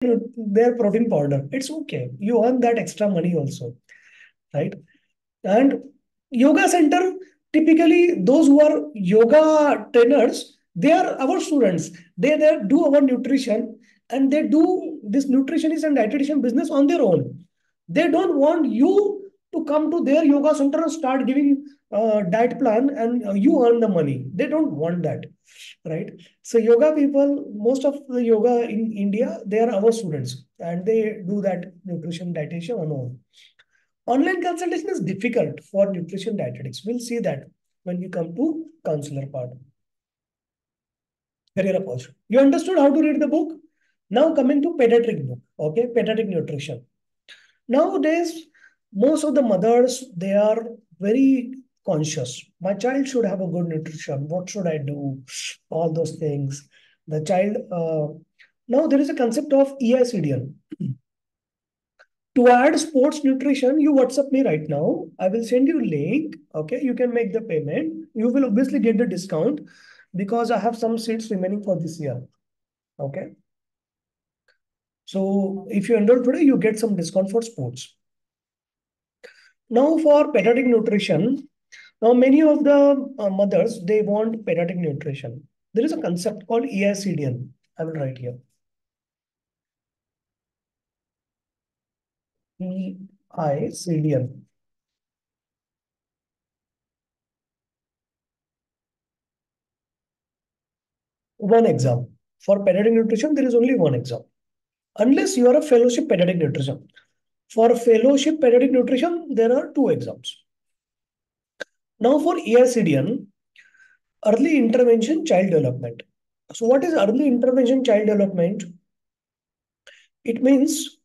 their protein powder. It's okay. You earn that extra money also, right? And yoga center, typically those who are yoga trainers, they are our students. They do our nutrition, and they do this nutritionist and dietitian business on their own. They don't want you to come to their yoga center and start giving diet plan, and you earn the money. They don't want that, right? So yoga people, most of the yoga in India, they are our students, and they do that nutrition dietitian on own. Online consultation is difficult for nutrition dietetics. We'll see that when we come to counselor part. Career approach. You understood how to read the book? Now coming to pediatric book. Okay, pediatric nutrition. Nowadays, most of the mothers, they are very conscious. My child should have a good nutrition. What should I do? All those things. The child. Now there is a concept of EICDL. To add sports nutrition, you WhatsApp me right now. I will send you link. Okay, you can make the payment. You will obviously get the discount because I have some seats remaining for this year. Okay. So if you enroll today, you get some discount for sports. Now for pediatric nutrition, now many of the mothers, they want pediatric nutrition. There is a concept called EICDN. I will write here. EICDN. One exam. For pediatric nutrition, there is only one exam. Unless you are a fellowship pediatric nutrition. For fellowship pediatric nutrition, there are two exams. Now for EICDN, early intervention child development. So what is early intervention child development? It means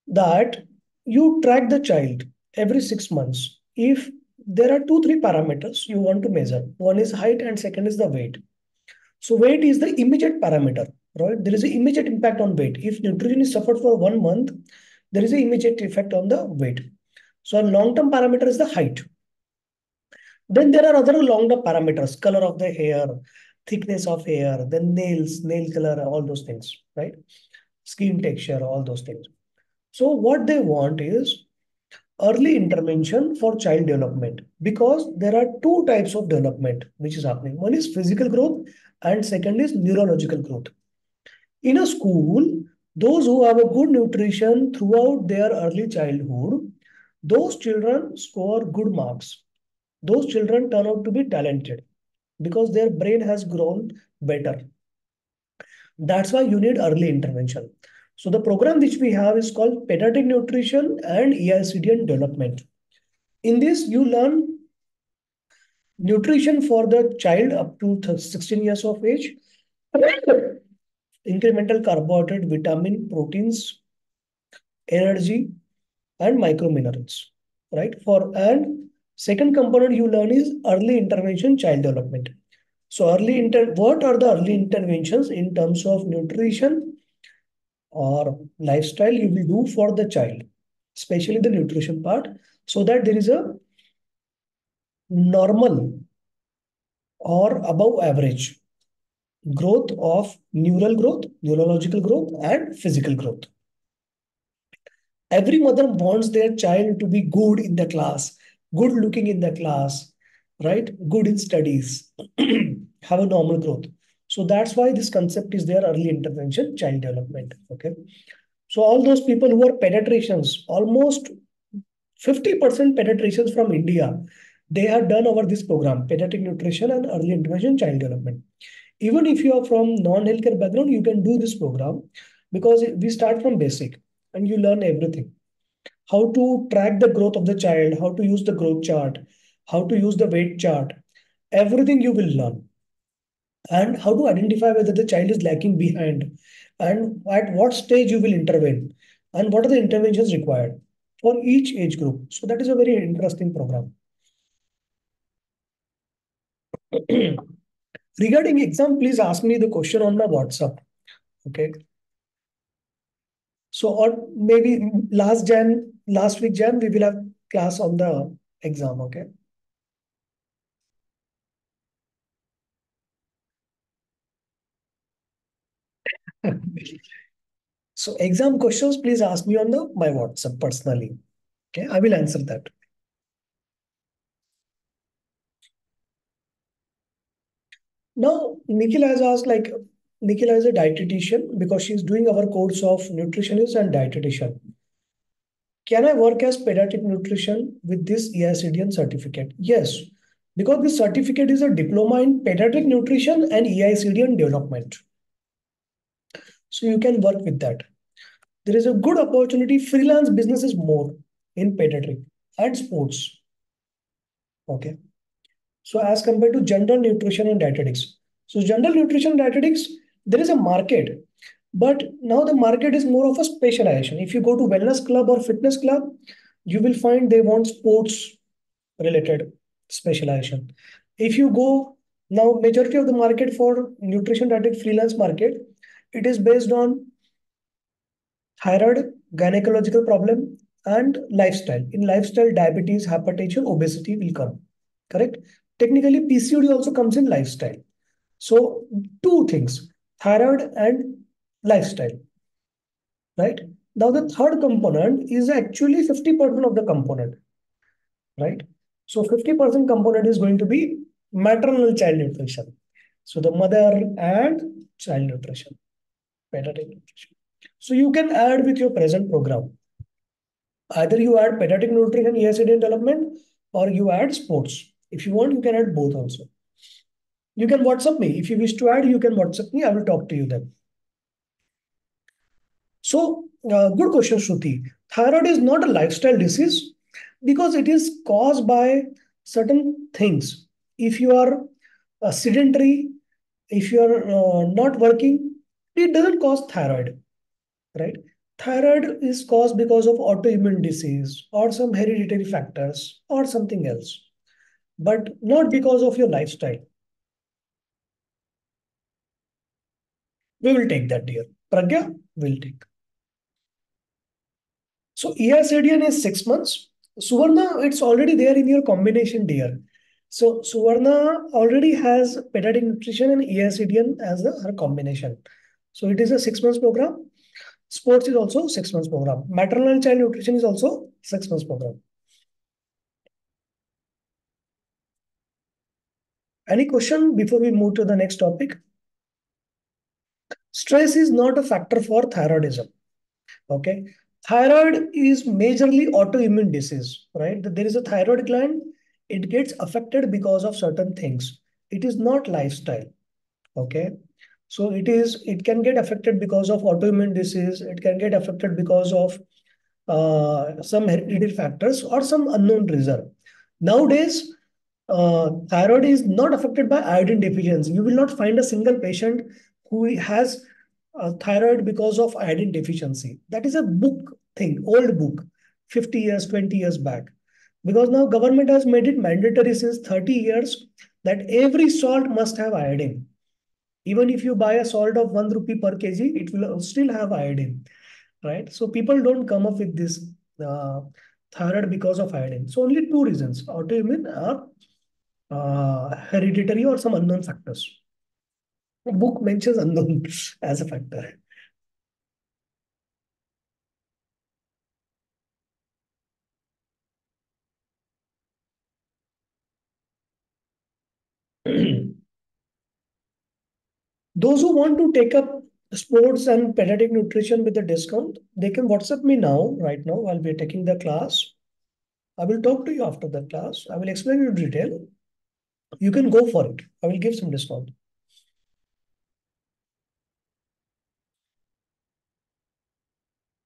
that you track the child every 6 months. If there are two, three parameters you want to measure, one is height and second is the weight. So weight is the immediate parameter, right? There is an immediate impact on weight. If nutrition is suffered for 1 month, there is an immediate effect on the weight. So a long-term parameter is the height. Then there are other long-term parameters, color of the hair, thickness of hair, then nails, nail color, all those things, right? Skin texture, all those things. So what they want is early intervention for child development because there are two types of development which is happening. One is physical growth and second is neurological growth. In a school, those who have a good nutrition throughout their early childhood, those children score good marks. Those children turn out to be talented because their brain has grown better. That's why you need early intervention. So the program which we have is called Pediatric Nutrition and EICDN Development. In this, you learn nutrition for the child up to 16 years of age, incremental carbohydrate, vitamin, proteins, energy, and microminerals, right? For and second component you learn is early intervention child development. So what are the early interventions in terms of nutrition or lifestyle you will do for the child, especially the nutrition part, so that there is a normal or above average growth of neural growth, neurological growth, and physical growth. Every mother wants their child to be good in the class, good looking in the class, right? Good in studies, have a normal growth. So that's why this concept is there, early intervention, child development. Okay. So all those people who are pediatricians, almost 50% pediatricians from India, they have done over this program, pediatric nutrition and early intervention child development. Even if you are from non-healthcare background, you can do this program because we start from basic and you learn everything. How to track the growth of the child, how to use the growth chart, how to use the weight chart, everything you will learn. And how to identify whether the child is lacking behind and at what stage you will intervene and what are the interventions required for each age group. So that is a very interesting program. Regarding exam, please ask me the question on my WhatsApp. Okay. So or maybe last week Jan, we will have class on the exam. Okay. So exam questions, please ask me on the my WhatsApp personally. Okay, I will answer that. Now, Nikhil has asked, like, Nikhil is a dietitian because she's doing our course of nutritionist and dietitian. Can I work as pediatric nutrition with this EICDN certificate? Yes, because this certificate is a diploma in pediatric nutrition and EICDN development. So you can work with that. There is a good opportunity. Freelance business is more in pediatric and sports. Okay. So as compared to general nutrition and dietetics. So general nutrition and dietetics, there is a market, but now the market is more of a specialization. If you go to wellness club or fitness club, you will find they want sports related specialization. If you go now, majority of the market for nutrition dietetic freelance market, it is based on thyroid, gynecological problem, and lifestyle. In lifestyle, diabetes, hypertension, obesity will come. Correct? Technically, PCOD also comes in lifestyle. So two things, thyroid and lifestyle, right? Now the third component is actually 50% of the component, right? So 50% component is going to be maternal child nutrition. So the mother and child nutrition, pediatric nutrition. So you can add with your present program. Either you add pediatric nutrition, ESD development, or you add sports. If you want, you can add both also. You can WhatsApp me. If you wish to add, you can WhatsApp me. I will talk to you then. So, good question, Shruti. Thyroid is not a lifestyle disease because it is caused by certain things. If you are sedentary, if you are not working, it doesn't cause thyroid, right? Thyroid is caused because of autoimmune disease or some hereditary factors or something else, but not because of your lifestyle. We will take that, dear. Pragya will take. So ESADN is 6 months. Suvarna, it's already there in your combination, dear. So Suvarna already has pediatric nutrition and ESADN as her combination. So it is a 6 months program. Sports is also 6 months program. Maternal and child nutrition is also 6 months program. Any question before we move to the next topic? Stress is not a factor for thyroidism. Okay. Thyroid is majorly autoimmune disease, right? There is a thyroid gland. It gets affected because of certain things. It is not lifestyle. Okay. So it can get affected because of autoimmune disease. It can get affected because of some hereditary factors or some unknown reason. Nowadays, thyroid is not affected by iodine deficiency. You will not find a single patient who has thyroid because of iodine deficiency. That is a book thing, old book, 50 years, 20 years back. Because now government has made it mandatory since 30 years that every salt must have iodine. Even if you buy a salt of 1 rupee per kg, it will still have iodine, right? So people don't come up with this uh, thyroid because of iodine. So only two reasons, autoimmune or hereditary or some unknown factors. The book mentions unknown as a factor. Those who want to take up sports and pediatric nutrition with a discount, they can WhatsApp me now, right now, while we're taking the class. I will talk to you after the class. I will explain you in detail. You can go for it. I will give some discount.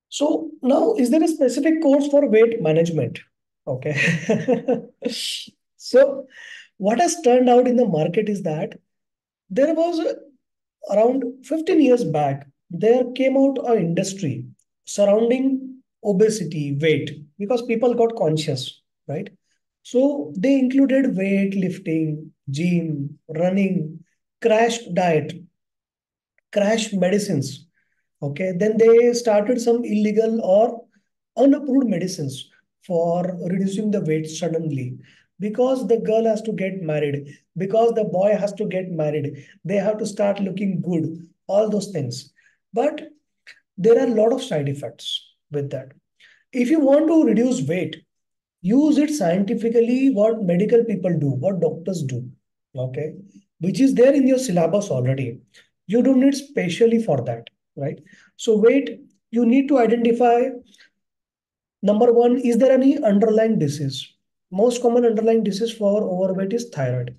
So now, is there a specific course for weight management? Okay. So what has turned out in the market is that there was around 15 years back, there came out an industry surrounding obesity, weight, because people got conscious, right? So they included weight lifting, gym, running, crash diet, crash medicines. Okay, then they started some illegal or unapproved medicines for reducing the weight suddenly because the girl has to get married, because the boy has to get married, they have to start looking good, all those things. But there are a lot of side effects with that. If you want to reduce weight, use it scientifically, what medical people do, what doctors do, okay, which is there in your syllabus already. You don't need specially for that, right? So weight, you need to identify. Number one, is there any underlying disease? Most common underlying disease for overweight is thyroid.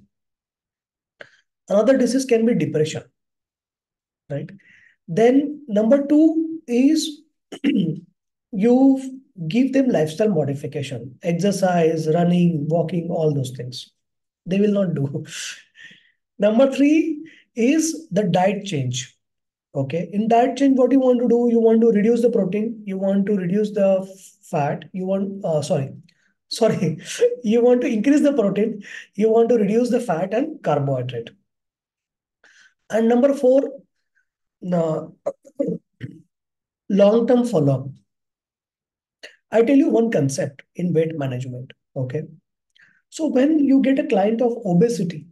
Another disease can be depression, right? Then number two is you give them lifestyle modification, exercise, running, walking, all those things. They will not do. Number three is the diet change. Okay. In diet change, what you want to do, you want to reduce the protein, you want to reduce the fat, you want, sorry, you want to increase the protein, you want to reduce the fat and carbohydrate. And number four, no, long-term follow-up. I tell you one concept in weight management. Okay. So when you get a client of obesity,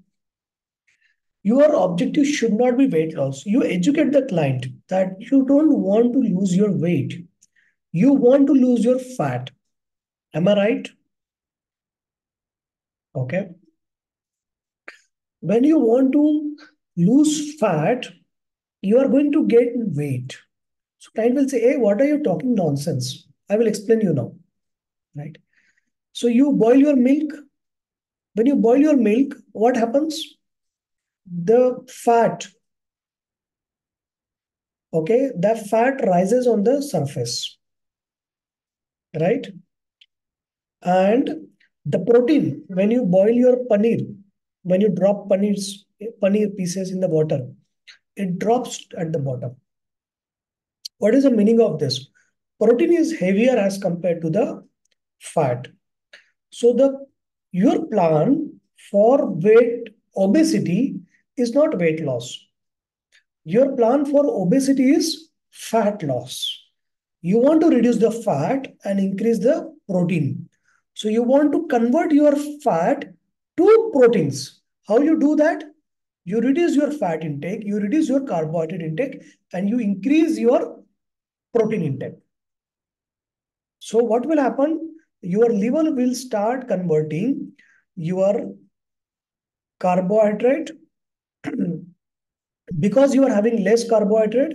your objective should not be weight loss. You educate the client that you don't want to lose your weight. You want to lose your fat. Am I right? Okay. When you want to lose fat, you are going to gain weight. So client will say, hey, what are you talking nonsense? I will explain you now. Right. So you boil your milk. When you boil your milk, what happens? The fat, okay, the fat rises on the surface, right? And the protein, when you boil your paneer, when you drop paneer pieces in the water, it drops at the bottom. What is the meaning of this? Protein is heavier as compared to the fat. So the your plan for weight obesity is not weight loss. Your plan for obesity is fat loss. You want to reduce the fat and increase the protein. So you want to convert your fat to proteins. How you do that? You reduce your fat intake, you reduce your carbohydrate intake, and you increase your protein intake. So what will happen? Your liver will start converting your carbohydrate because you are having less carbohydrate,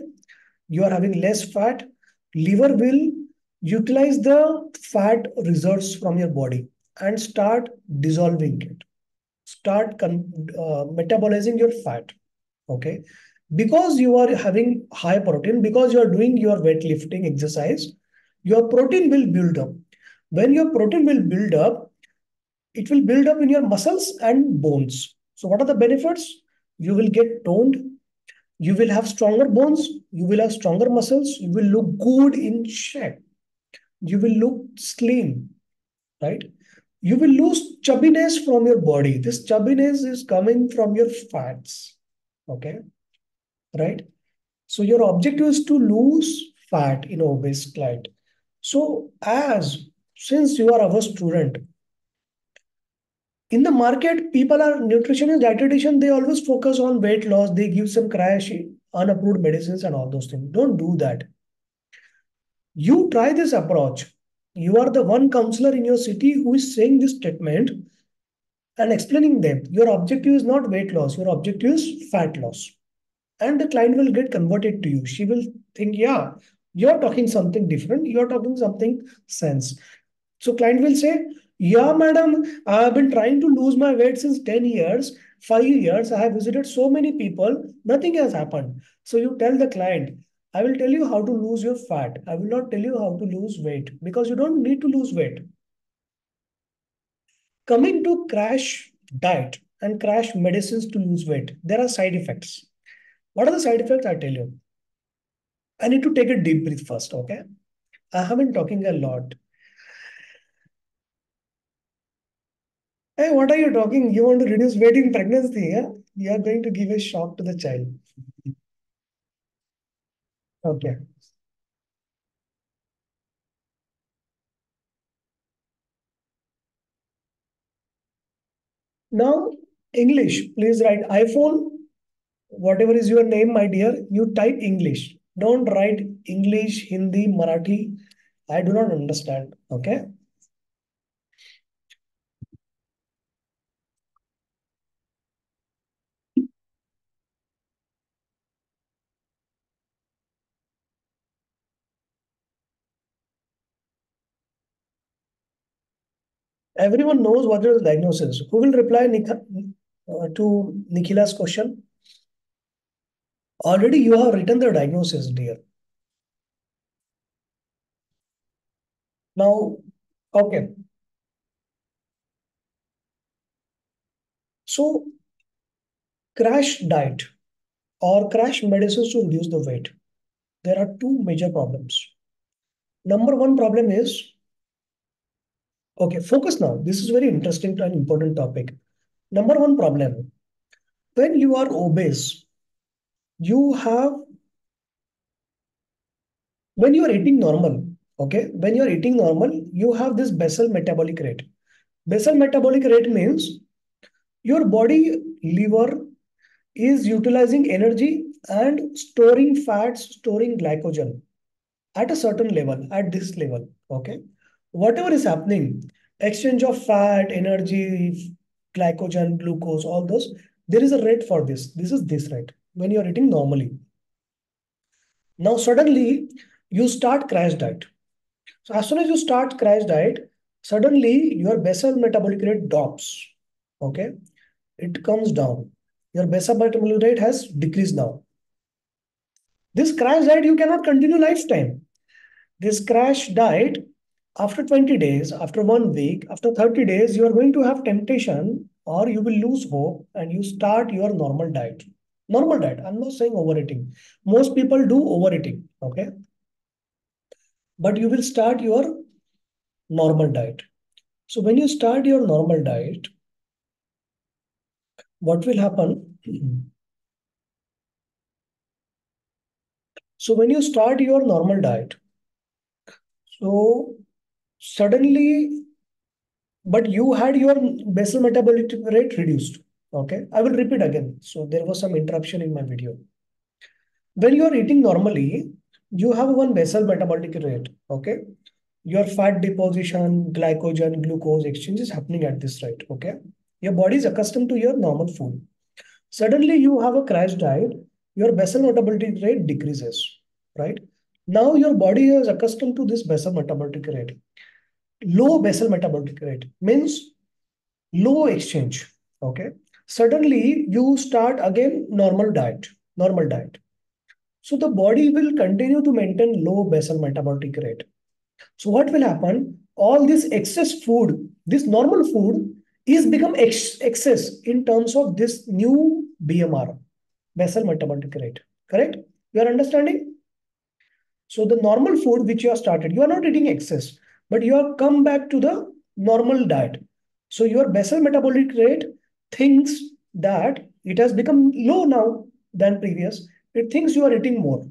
you are having less fat. Liver will utilize the fat reserves from your body and start dissolving it, start metabolizing your fat. Okay. Because you are having high protein, because you are doing your weightlifting exercise, your protein will build up. When your protein will build up, it will build up in your muscles and bones. So what are the benefits? You will get toned, you will have stronger bones, you will have stronger muscles, you will look good in shape, you will look slim, right? You will lose chubbiness from your body. This chubbiness is coming from your fats, okay, right? So your objective is to lose fat in obese client. So as since you are our student, in the market, people are nutritionists, dietitian, they always focus on weight loss. They give some crash, unapproved medicines and all those things. Don't do that. You try this approach. You are the one counselor in your city who is saying this statement and explaining them. Your objective is not weight loss. Your objective is fat loss. And the client will get converted to you. She will think, yeah, you're talking something different. You're talking something sense. So client will say, yeah, madam, I have been trying to lose my weight since 10 years, 5 years. I have visited so many people. Nothing has happened. So you tell the client, I will tell you how to lose your fat. I will not tell you how to lose weight because you don't need to lose weight. Coming to crash diet and crash medicines to lose weight, there are side effects. What are the side effects? I tell you. I need to take a deep breath first, okay? I have been talking a lot. Hey, what are you talking? You want to reduce weight in pregnancy, yeah? You are going to give a shock to the child. Okay. Now, English. Please write iPhone. Whatever is your name, my dear, you type English. Don't write English, Hindi, Marathi. I do not understand. Okay. Everyone knows what is the diagnosis. Who will reply to Nikhila's question? Already you have written the diagnosis, dear. Now, okay. So, crash diet or crash medicines to reduce the weight. There are two major problems. Number one problem is, okay, focus now. This is very interesting and important topic. Number one problem, when you are obese, you have, when you are eating normal, okay, when you are eating normal, you have this basal metabolic rate. Basal metabolic rate means your body liver is utilizing energy and storing fats, storing glycogen at a certain level, at this level. Okay. Whatever is happening, exchange of fat, energy, glycogen, glucose, all those, there is a rate for this. This is this rate when you are eating normally. Now, suddenly you start crash diet. So, as soon as you start crash diet, suddenly your basal metabolic rate drops. Okay. It comes down. Your basal metabolic rate has decreased now. This crash diet you cannot continue lifetime. This crash diet, after 20 days, after 1 week, after 30 days, you are going to have temptation or you will lose hope and you start your normal diet. Normal diet. I'm not saying overeating. Most people do overeating. Okay. But you will start your normal diet. So when you start your normal diet, what will happen? So when you start your normal diet, so suddenly, but you had your basal metabolic rate reduced. Okay, I will repeat again. So there was some interruption in my video. When you are eating normally, you have one basal metabolic rate. Okay, your fat deposition, glycogen, glucose exchange is happening at this rate. Okay, your body is accustomed to your normal food. Suddenly you have a crash diet, your basal metabolic rate decreases, right? Now your body is accustomed to this basal metabolic rate. Low basal metabolic rate means low exchange. Okay. Suddenly you start again normal diet, normal diet. So the body will continue to maintain low basal metabolic rate. So what will happen? All this excess food, this normal food is become excess in terms of this new BMR, basal metabolic rate. Correct? You are understanding? So the normal food which you have started, you are not eating excess, but you have come back to the normal diet. So your basal metabolic rate thinks that it has become low now than previous. It thinks you are eating more.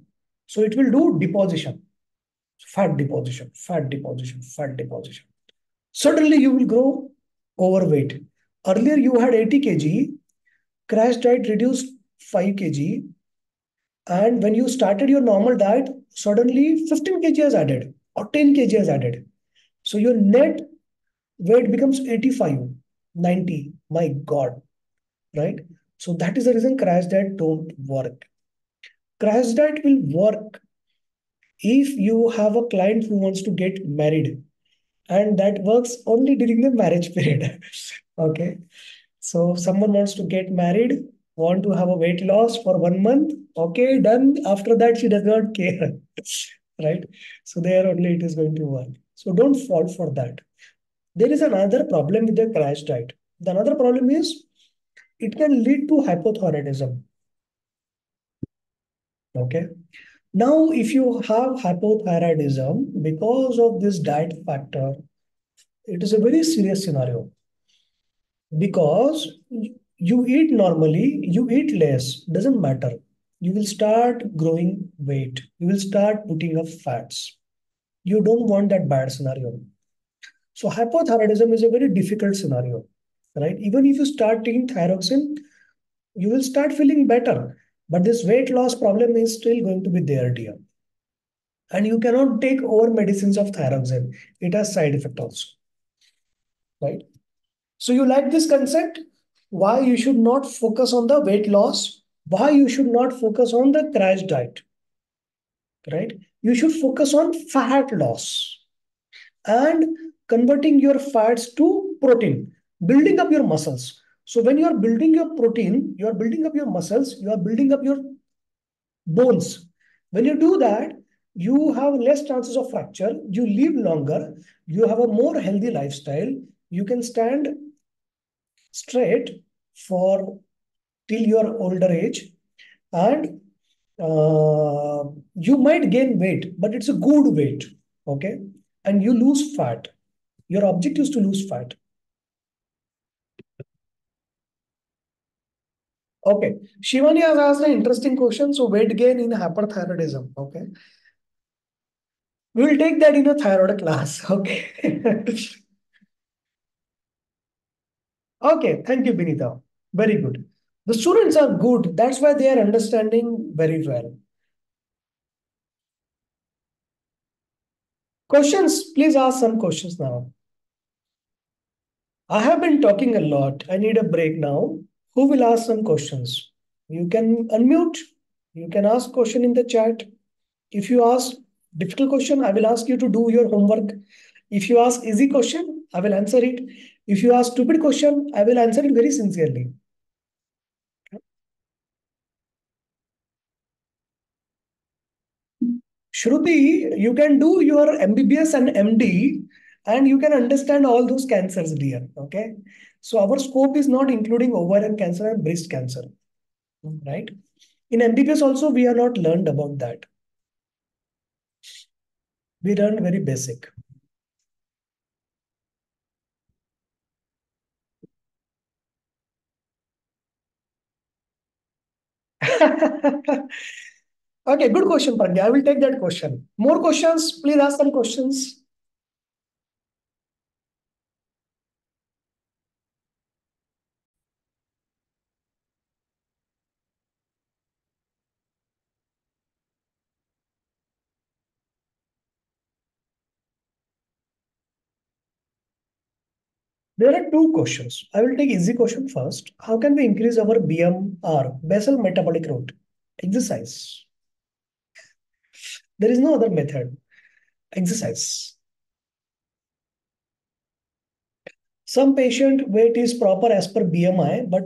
So it will do deposition, fat deposition, fat deposition, fat deposition. Suddenly you will grow overweight. Earlier you had 80 kg, crash diet reduced 5 kg, and when you started your normal diet, suddenly 15 kg has added or 10 kg has added. So your net weight becomes 85, 90. My God, right? So that is the reason crash diet don't work. Crash diet will work if you have a client who wants to get married, and that works only during the marriage period. Okay. So if someone wants to get married, want to have a weight loss for 1 month. Okay, done. After that, she does not care. Right? So there only it is going to work. So don't fall for that. There is another problem with the crash diet. The another problem is it can lead to hypothyroidism. Okay. Now, if you have hypothyroidism because of this diet factor, it is a very serious scenario because you eat normally, you eat less, doesn't matter. You will start growing weight. You will start putting up fats. You don't want that bad scenario. So hypothyroidism is a very difficult scenario, right? Even if you start taking thyroxine, you will start feeling better. But this weight loss problem is still going to be there, dear. And you cannot take over medicines of thyroxine. It has side effect also, right? So you like this concept? Why you should not focus on the weight loss? Why you should not focus on the crash diet, right? You should focus on fat loss and converting your fats to protein, building up your muscles. So when you are building your protein, you are building up your muscles, you are building up your bones. When you do that, you have less chances of fracture, you live longer, you have a more healthy lifestyle, you can stand straight for till your older age, and you might gain weight, but it's a good weight, okay? And you lose fat. Your objective is to lose fat. Okay. Shivani has asked an interesting question. So weight gain in hyperthyroidism. Okay. We will take that in a thyroid class. Okay. Okay. Thank you, Binita. Very good. The students are good. That's why they are understanding very well. Questions? Please ask some questions now. I have been talking a lot. I need a break now. Who will ask some questions? You can unmute. You can ask question in the chat. If you ask difficult question, I will ask you to do your homework. If you ask easy question, I will answer it. If you ask stupid question, I will answer it very sincerely. Shruti, you can do your MBBS and MD and you can understand all those cancers, dear. Okay. So our scope is not including ovarian cancer and breast cancer, right? In MBBS also, we are not learned about that. We learned very basic. Okay, good question, Pragya. I will take that question. More questions? Please ask some questions. There are two questions. I will take easy question first. How can we increase our BMR, basal metabolic rate? Exercise. There is no other method. Exercise. Some patient weight is proper as per BMI, but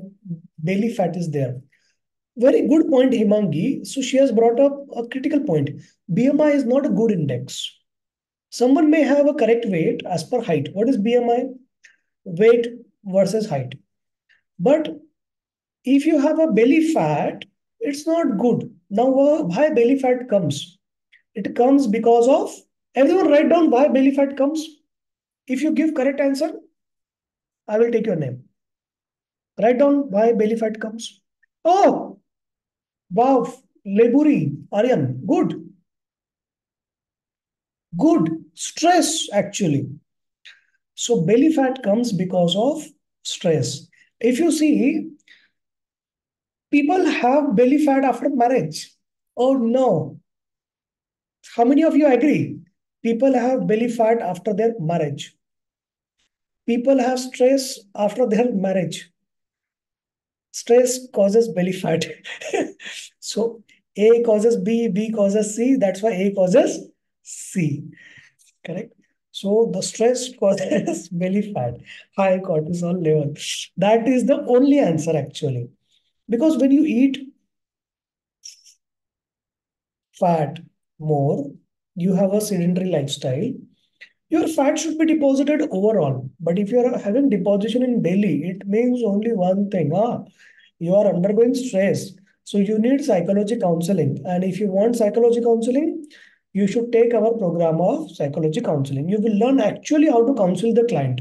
belly fat is there. Very good point, Himangi. So she has brought up a critical point. BMI is not a good index. Someone may have a correct weight as per height. What is BMI? Weight versus height. But if you have a belly fat, it's not good. Now, why belly fat comes? It comes because of, everyone write down why belly fat comes. If you give correct answer, I will take your name. Write down why belly fat comes. Oh, wow, Leburi, Aryan, good, good. Stress, actually. So belly fat comes because of stress. If you see, people have belly fat after marriage. Oh no. How many of you agree? People have belly fat after their marriage. People have stress after their marriage. Stress causes belly fat. So A causes B, B causes C. That's why A causes C. Correct? So the stress causes belly fat, high cortisol level. That is the only answer actually. Because when you eat fat more, you have a sedentary lifestyle, your fat should be deposited overall. But if you are having deposition in belly, it means only one thing. You are undergoing stress. So you need psychology counseling. And if you want psychology counseling, you should take our program of psychology counseling. You will learn actually how to counsel the client,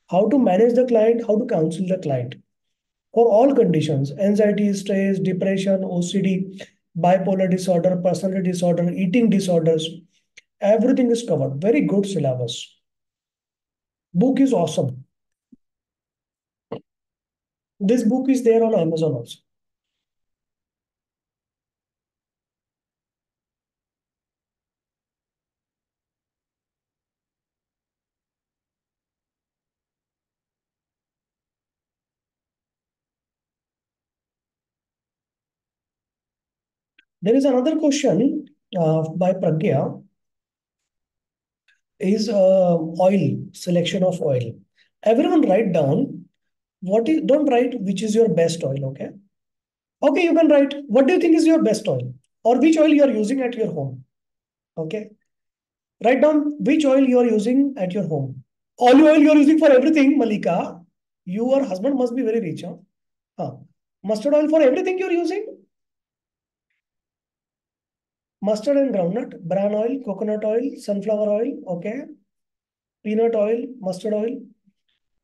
how to manage the client, how to counsel the client for all conditions: anxiety, stress, depression, OCD, bipolar disorder, personality disorder, eating disorders. Everything is covered. Very good syllabus. Book is awesome. This book is there on Amazon also. There is another question by Pragya is oil, selection of oil. Everyone write down don't write which is your best oil, okay? Okay, you can write what do you think is your best oil or which oil you are using at your home, okay? Write down which oil you are using at your home. Olive oil you are using for everything, Malika. Your husband must be very rich, huh? Huh. Mustard oil for everything you are using? Mustard and groundnut, bran oil, coconut oil, sunflower oil, okay? Peanut oil, mustard oil,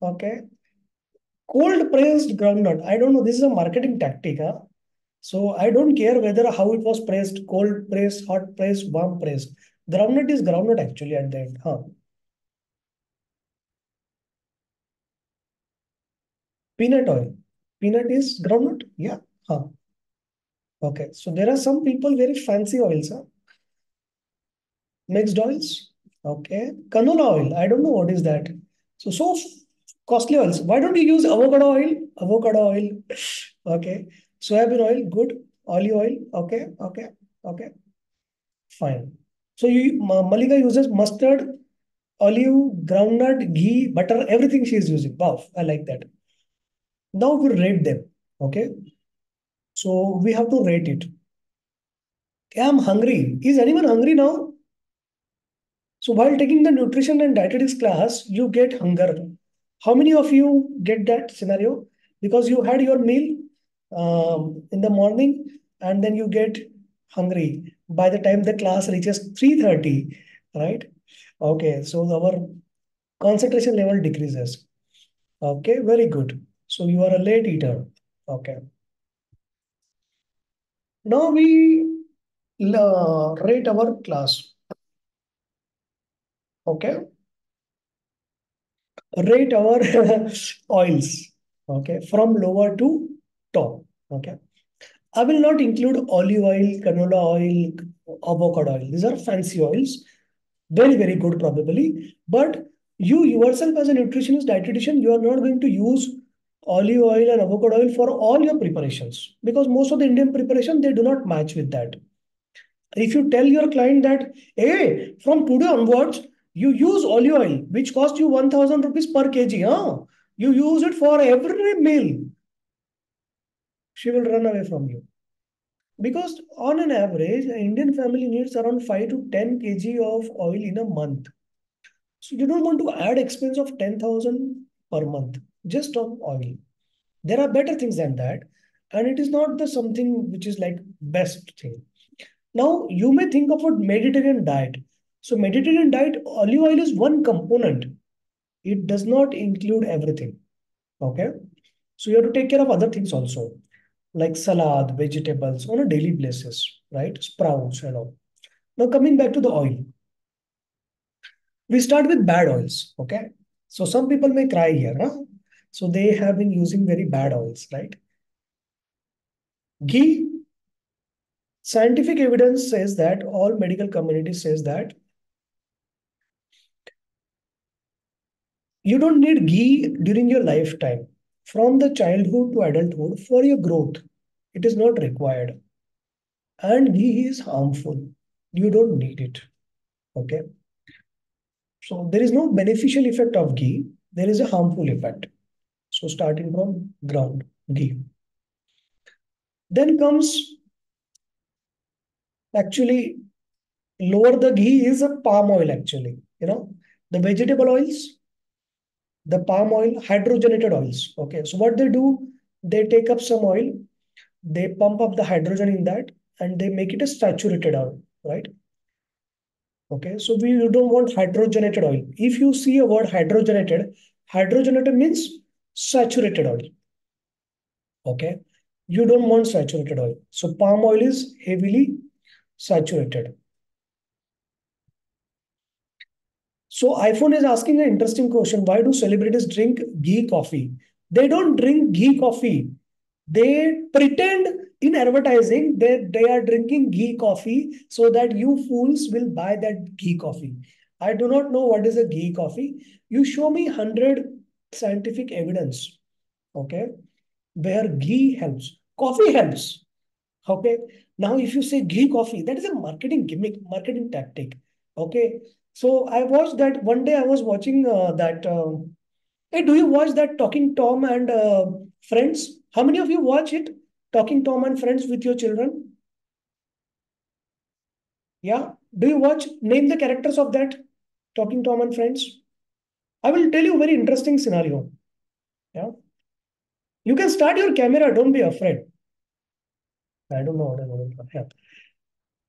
okay? Cold pressed groundnut. I don't know. This is a marketing tactic, huh? So I don't care whether how it was pressed, cold pressed, hot pressed, warm pressed. Groundnut is groundnut actually at the end. Huh? Peanut oil. Peanut is groundnut? Yeah. Huh. Okay. So there are some people very fancy oils, huh? Mixed oils. Okay. Canola oil. I don't know what is that. So costly oils. Why don't you use avocado oil? Avocado oil. Okay. Soybean oil. Good. Olive oil. Okay. Okay. Okay. Fine. So Malika uses mustard, olive, groundnut, ghee, butter, everything she is using. Wow, I like that. Now we rate them. Okay. So we have to rate it. I'm hungry. Is anyone hungry now? So while taking the nutrition and dietetics class, you get hunger. How many of you get that scenario? Because you had your meal in the morning and then you get hungry by the time the class reaches 3:30, right? Okay, so our concentration level decreases. Okay, very good. So you are a late eater. Okay. Now we rate our class. Okay. Rate our oils. Okay. From lower to top. Okay. I will not include olive oil, canola oil, avocado oil. These are fancy oils. Very, very good probably. But you yourself as a nutritionist, dietitian, you are not going to use olive oil and avocado oil for all your preparations because most of the Indian preparation, they do not match with that. If you tell your client that, hey, from today onwards, you use olive oil, which costs you 1000 rupees per kg, huh? You use it for every meal, she will run away from you. Because on an average, an Indian family needs around 5 to 10 kg of oil in a month. So you don't want to add expense of 10,000 per month just on oil. There are better things than that. And it is not the something which is like best thing. Now you may think of a Mediterranean diet. So Mediterranean diet, olive oil is one component. It does not include everything. Okay. So you have to take care of other things also, like salad, vegetables on a daily basis, right? Sprouts and all. Now coming back to the oil. We start with bad oils. Okay. So some people may cry here, huh? So they have been using very bad oils, right? Ghee, scientific evidence says that all medical community says that you don't need ghee during your lifetime. From the childhood to adulthood for your growth, it is not required. And ghee is harmful. You don't need it. Okay. So there is no beneficial effect of ghee. There is a harmful effect. So starting from ground, ghee. Then comes actually lower the ghee is a palm oil actually. The vegetable oils, the palm oil, hydrogenated oils. Okay. So what they do, they take up some oil, they pump up the hydrogen in that and they make it a saturated oil, right? Okay, so we don't want hydrogenated oil. If you see a word hydrogenated, hydrogenated means saturated oil. Okay, you don't want saturated oil. So palm oil is heavily saturated. So iPhone is asking an interesting question. Why do celebrities drink ghee coffee? They don't drink ghee coffee. They pretend in advertising that they are drinking ghee coffee so that you fools will buy that ghee coffee. I do not know what is a ghee coffee. You show me 100 scientific evidence, okay, where ghee helps. Coffee helps. Okay. Now, if you say ghee coffee, that is a marketing gimmick, marketing tactic. Okay. So I watched that one day. I was watching that. Hey, do you watch that Talking Tom and Friends? How many of you watch it? Talking Tom and Friends with your children? Yeah. Do you watch? Name the characters of that Talking Tom and Friends. I will tell you a very interesting scenario. Yeah. You can start your camera. Don't be afraid. I don't know what I'm going to. Yeah.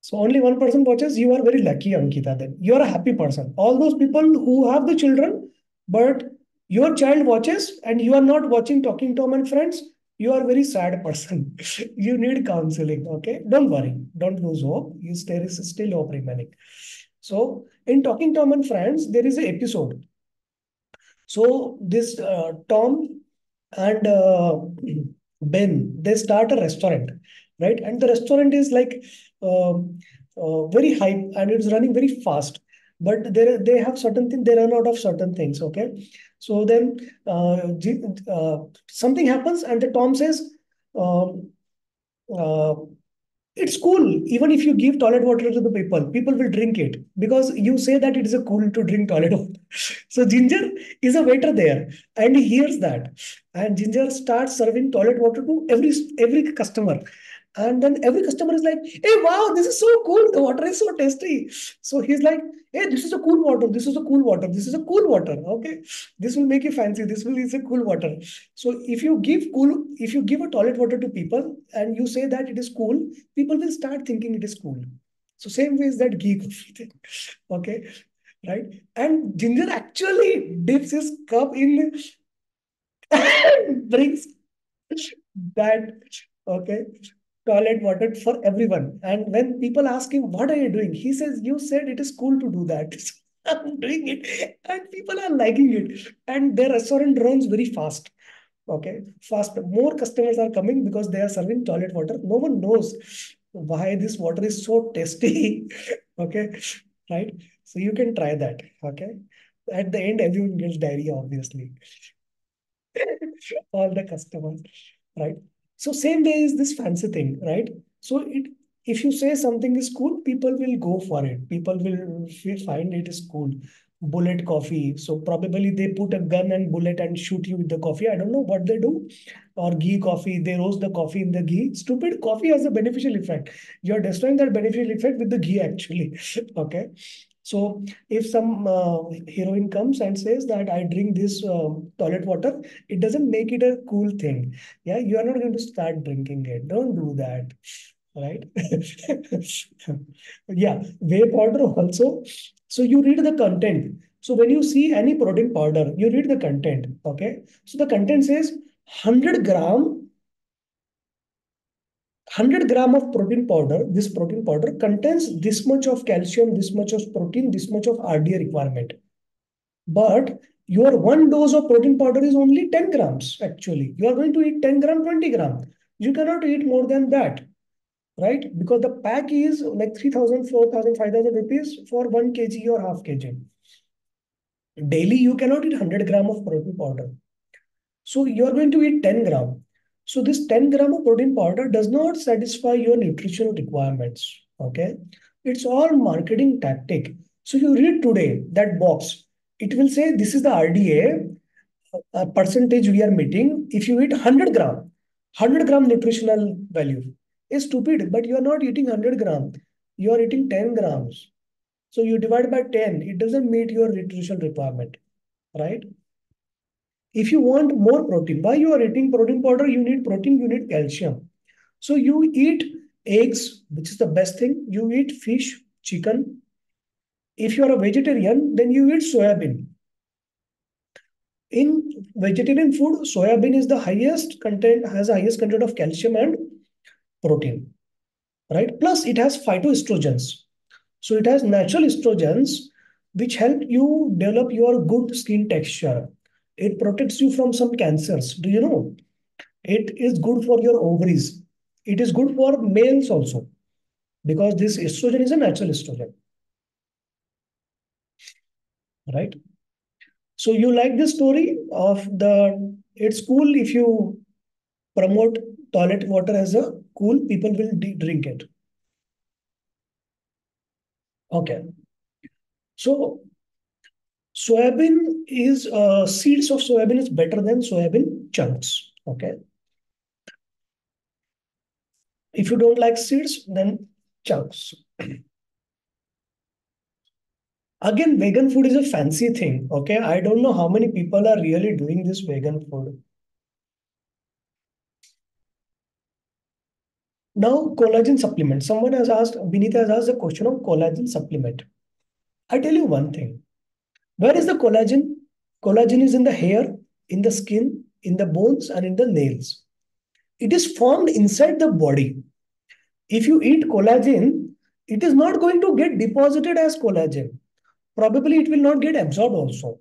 So only one person watches. You are very lucky, Ankita. Then you are a happy person. All those people who have the children, but your child watches and you are not watching Talking Tom and Friends. You are a very sad person. You need counseling. Okay, don't worry. Don't lose hope. There is still hope remaining. So in Talking Tom and Friends, there is an episode. So this Tom and Ben, they start a restaurant, right? And the restaurant is like very hype and it's running very fast. But they have certain things, they run out of certain things, okay? So then something happens and the Tom says, um, uh, it's cool. Even if you give toilet water to the people will drink it because you say that it is a cool to drink toilet water. So Ginger is a waiter there and he hears that. And Ginger starts serving toilet water to every customer. And then every customer is like, hey, wow, this is so cool. The water is so tasty. So he's like, hey, this is a cool water. This is a cool water. This is a cool water. Okay. This will make you fancy. This will is a cool water. So if you give a toilet water to people and you say that it is cool, people will start thinking it is cool. So same way is that ghee coffee thing. Okay. Right. And Ginger actually dips his cup in brings that okay toilet water for everyone. And when people ask him, what are you doing? He says, you said it is cool to do that. So I'm doing it. And people are liking it. And their restaurant runs very fast. Okay, fast. More customers are coming because they are serving toilet water. No one knows why this water is so tasty. Okay, right? So you can try that. Okay. At the end, everyone gets diarrhea, obviously. All the customers, right? So same way is this fancy thing, right? So it if you say something is cool, people will go for it. People will find it is cool. Bullet coffee. So probably they put a gun and bullet and shoot you with the coffee. I don't know what they do. Or ghee coffee, they roast the coffee in the ghee. Stupid coffee has a beneficial effect. You're destroying that beneficial effect with the ghee actually. Okay. So if some heroine comes and says that I drink this toilet water, it doesn't make it a cool thing. Yeah, you are not going to start drinking it. Don't do that. Right? Yeah, whey powder also. So you read the content. So when you see any protein powder, you read the content. Okay. So the content says 100 gram 100 gram of protein powder, this protein powder contains this much of calcium, this much of protein, this much of RDA requirement. But your one dose of protein powder is only 10 grams, actually. You are going to eat 10 gram, 20 gram. You cannot eat more than that, right? Because the pack is like 3,000, 4,000, 5,000 rupees for 1 kg or half kg. Daily, you cannot eat 100 gram of protein powder. So you are going to eat 10 gram. So this 10 gram of protein powder does not satisfy your nutritional requirements. Okay. It's all marketing tactic. So you read today that box. It will say this is the RDA percentage we are meeting. If you eat 100 gram nutritional value is stupid, but you are not eating 100 gram. You are eating 10 grams. So you divide by 10. It doesn't meet your nutritional requirement, right? If you want more protein, why you are eating protein powder? You need protein, you need calcium. So you eat eggs, which is the best thing. You eat fish, chicken. If you are a vegetarian, then you eat soybean. In vegetarian food, soybean is the highest content, has the highest content of calcium and protein, right? Plus, it has phytoestrogens. So it has natural estrogens which help you develop your good skin texture. It protects you from some cancers. Do you know? It is good for your ovaries. It is good for males also because this estrogen is a natural estrogen, right? So you like the story of the, it's cool if you promote toilet water as a cool, people will drink it. Okay. So soybean is seeds of soybean is better than soybean chunks. Okay. If you don't like seeds, then chunks. Again, vegan food is a fancy thing. Okay. I don't know how many people are really doing this vegan food. Now, collagen supplement. Someone has asked, Vinita has asked the question of collagen supplement. I tell you one thing. Where is the collagen? Collagen is in the hair, in the skin, in the bones, and in the nails. It is formed inside the body. If you eat collagen, it is not going to get deposited as collagen. Probably it will not get absorbed also.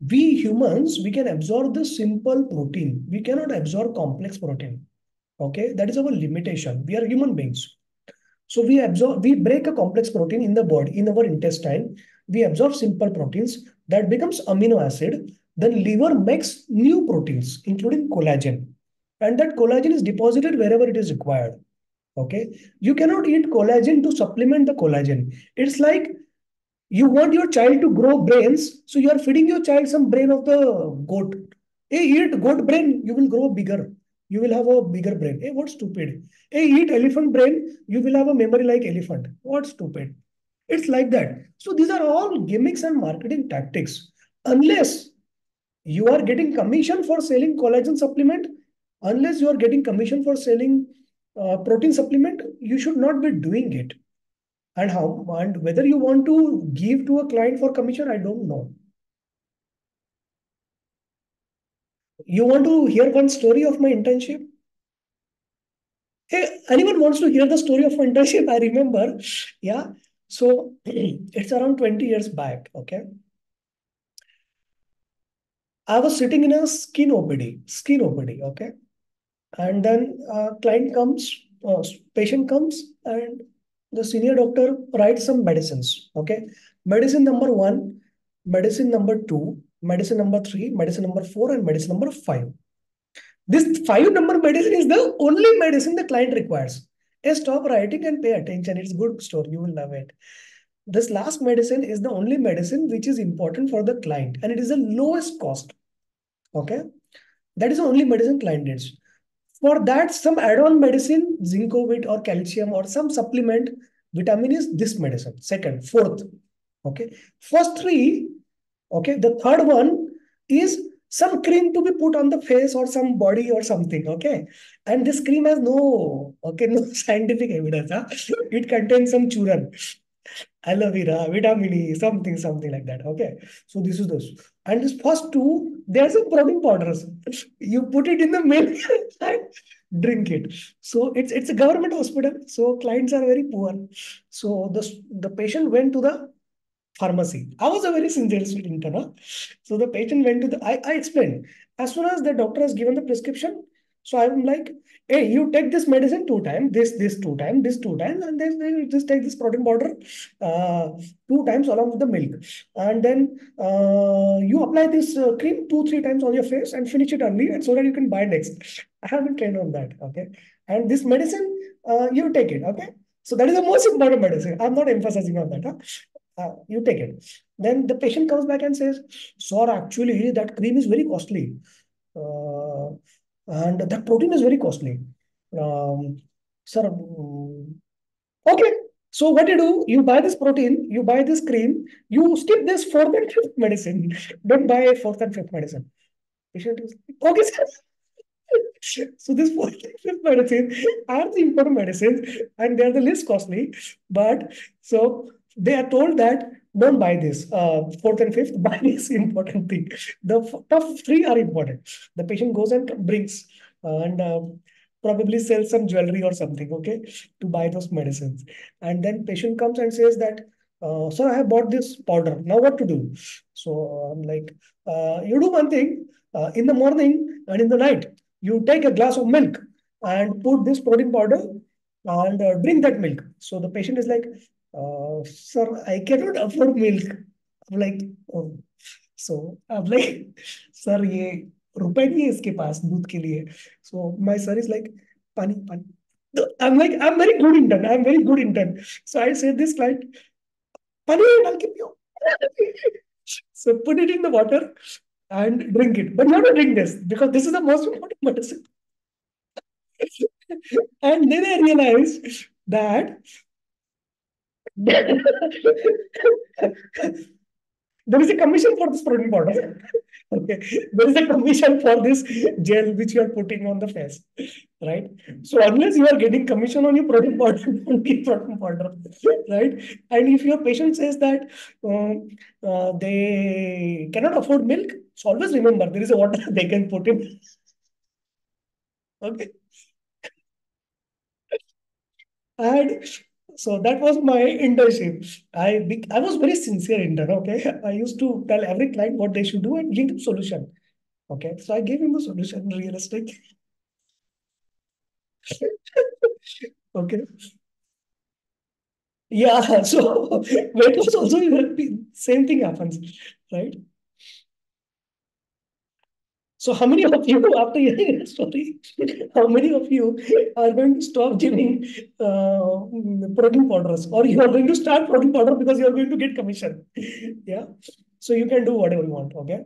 We humans, we can absorb the simple protein. We cannot absorb complex protein. Okay, that is our limitation. We are human beings. So we break a complex protein in the body, in our intestine. We absorb simple proteins that becomes amino acid. Then liver makes new proteins, including collagen. And that collagen is deposited wherever it is required. Okay. You cannot eat collagen to supplement the collagen. It's like you want your child to grow brains, so you are feeding your child some brain of the goat. Hey, eat goat brain, you will grow bigger. You will have a bigger brain. Hey, what stupid. Hey, eat elephant brain, you will have a memory like elephant. What stupid. It's like that. So these are all gimmicks and marketing tactics. Unless you are getting commission for selling collagen supplement, unless you are getting commission for selling protein supplement, you should not be doing it. And how and whether you want to give to a client for commission, I don't know. You want to hear one story of my internship? Hey, anyone wants to hear the story of my internship? I remember. Yeah. So it's around 20 years back. Okay. I was sitting in a skin OPD. Okay. And then client comes, patient comes, and the senior doctor writes some medicines. Okay. Medicine number one, medicine number two, medicine number three, medicine number four, and medicine number five. This five number medicine is the only medicine the client requires. Hey, stop writing and pay attention. It's a good story. You will love it. This last medicine is the only medicine which is important for the client, and it is the lowest cost. Okay. That is the only medicine client needs. For that, some add-on medicine, zincovit or calcium or some supplement, vitamin is this medicine. Second, fourth. Okay. First three, okay. The third one is some cream to be put on the face or some body or something. Okay. And this cream has no scientific evidence. Huh? It contains some churan, aloe vera, vitamin E, something like that. Okay. So this is this. And this first two, there's some protein powders. You put it in the milk and drink it. So it's a government hospital. So clients are very poor. So the patient went to the pharmacy. I was a very sincere student. Huh? So the patient went to I explained. As soon as the doctor has given the prescription, so I'm like, hey, you take this medicine two times, this two times, this two times, and then you just take this protein powder two times along with the milk. And then you apply this cream two, three times on your face and finish it early, and so that you can buy next. I have been trained on that. Okay. And this medicine, you take it. Okay. So that is the most important medicine. I'm not emphasizing on that. Huh? You take it. Then the patient comes back and says, sir, actually, that cream is very costly. Uh, and that protein is very costly. Um, sir, okay. So what you do, you buy this protein, you buy this cream, you skip this fourth and fifth medicine. Don't buy fourth and fifth medicine. Patient is like, okay, sir. So this fourth and fifth medicine are the important medicines and they are the least costly. But so they are told that don't buy this. Fourth and fifth, buy this important thing. The top three are important. The patient goes and brings and probably sells some jewelry or something, okay, to buy those medicines. And then patient comes and says that, sir, I have bought this powder. Now what to do? So I'm like, you do one thing in the morning and in the night you take a glass of milk and put this protein powder and drink that milk. So the patient is like, sir, I cannot afford milk. I'm like, oh. So I'm like, sir, ये रुपए नहीं है इसके पास दूध के लिए. So my sir is like, पानी पानी. I'm like, I'm very good intern. I'm very good intern. So I said this client, "Honey, I'll give you." So put it in the water and drink it. But you have to drink this because this is the most important medicine. And then I realized that there is a commission for this protein powder. Okay. There is a commission for this gel which you are putting on the face. Right. So unless you are getting commission on your protein powder, don't give protein powder. Right. And if your patient says that they cannot afford milk, so always remember there is a water they can put in. Okay. And so that was my internship. I was very sincere intern. Okay. I used to tell every client what they should do and give them solution. Okay. So I gave him the solution, realistic. Okay. Yeah. So weight loss also same thing happens, right? So how many of you, after hearing the story, how many of you are going to stop giving protein powders, or you are going to start protein powder because you are going to get commission? Yeah. So you can do whatever you want. Okay.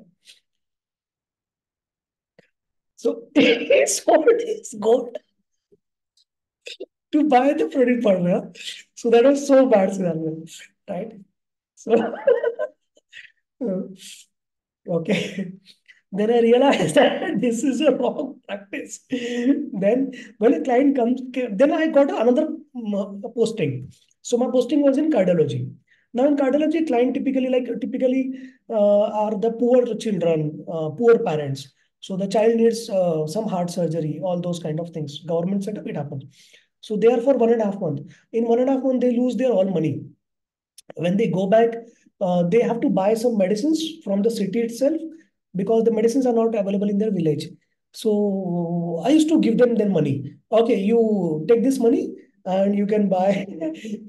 So he sold his goat to buy the protein powder. Yeah? So that was so bad scenario, right? So okay. Then I realized that this is a wrong practice. Then when a client comes, then I got another posting. So my posting was in cardiology. Now in cardiology, client typically are the poor children, poor parents. So the child needs some heart surgery, all those kind of things. Government setup, it happens. So they are for 1.5 months. In 1.5 months, they lose their all money. When they go back, they have to buy some medicines from the city itself because the medicines are not available in their village. So I used to give them their money. Okay, you take this money and you can buy.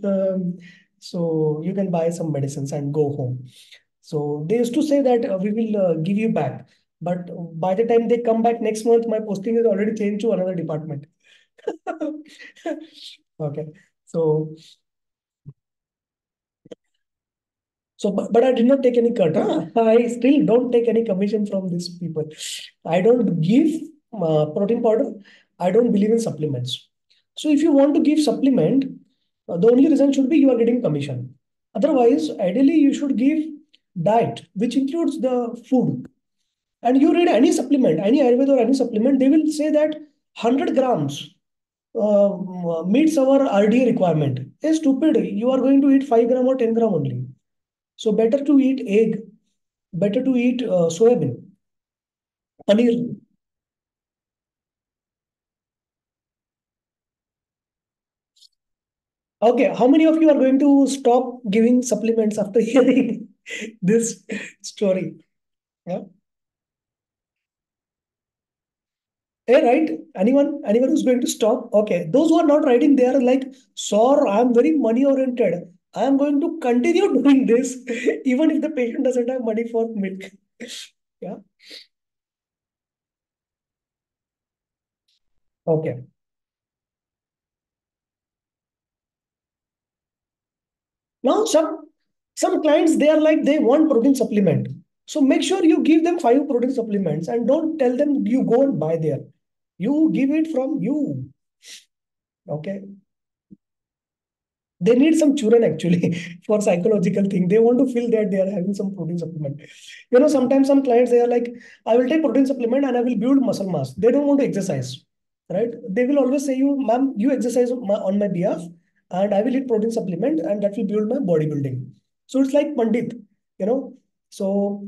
um, so you can buy some medicines and go home. So they used to say that we will give you back. But by the time they come back next month, my posting is already changed to another department. Okay. So but I did not take any cut. Huh? I still don't take any commission from these people. I don't give protein powder. I don't believe in supplements. So if you want to give supplement, the only reason should be you are getting commission. Otherwise, ideally you should give diet, which includes the food. And you read any supplement, any Ayurveda or any supplement, they will say that 100 grams meets our RDA requirement. Hey, stupid, you are going to eat 5 gram or 10 gram only. So better to eat egg, better to eat soybean, paneer. Okay, how many of you are going to stop giving supplements after hearing this story? Yeah. Hey, right? Anyone who's going to stop? Okay. Those who are not writing, they are like, sir, I'm very money oriented. I am going to continue doing this even if the patient doesn't have money for milk. Yeah. Okay. Now some clients they are like they want protein supplement. So make sure you give them 5 protein supplements and don't tell them you go and buy there. You give it from you. Okay. They need some children actually for psychological thing. They want to feel that they are having some protein supplement. Sometimes some clients they are like, I will take protein supplement and I will build muscle mass. They don't want to exercise, right? They will always say you, ma'am, you exercise on my behalf, and I will eat protein supplement, and that will build my bodybuilding. So it's like Pandit, you know. So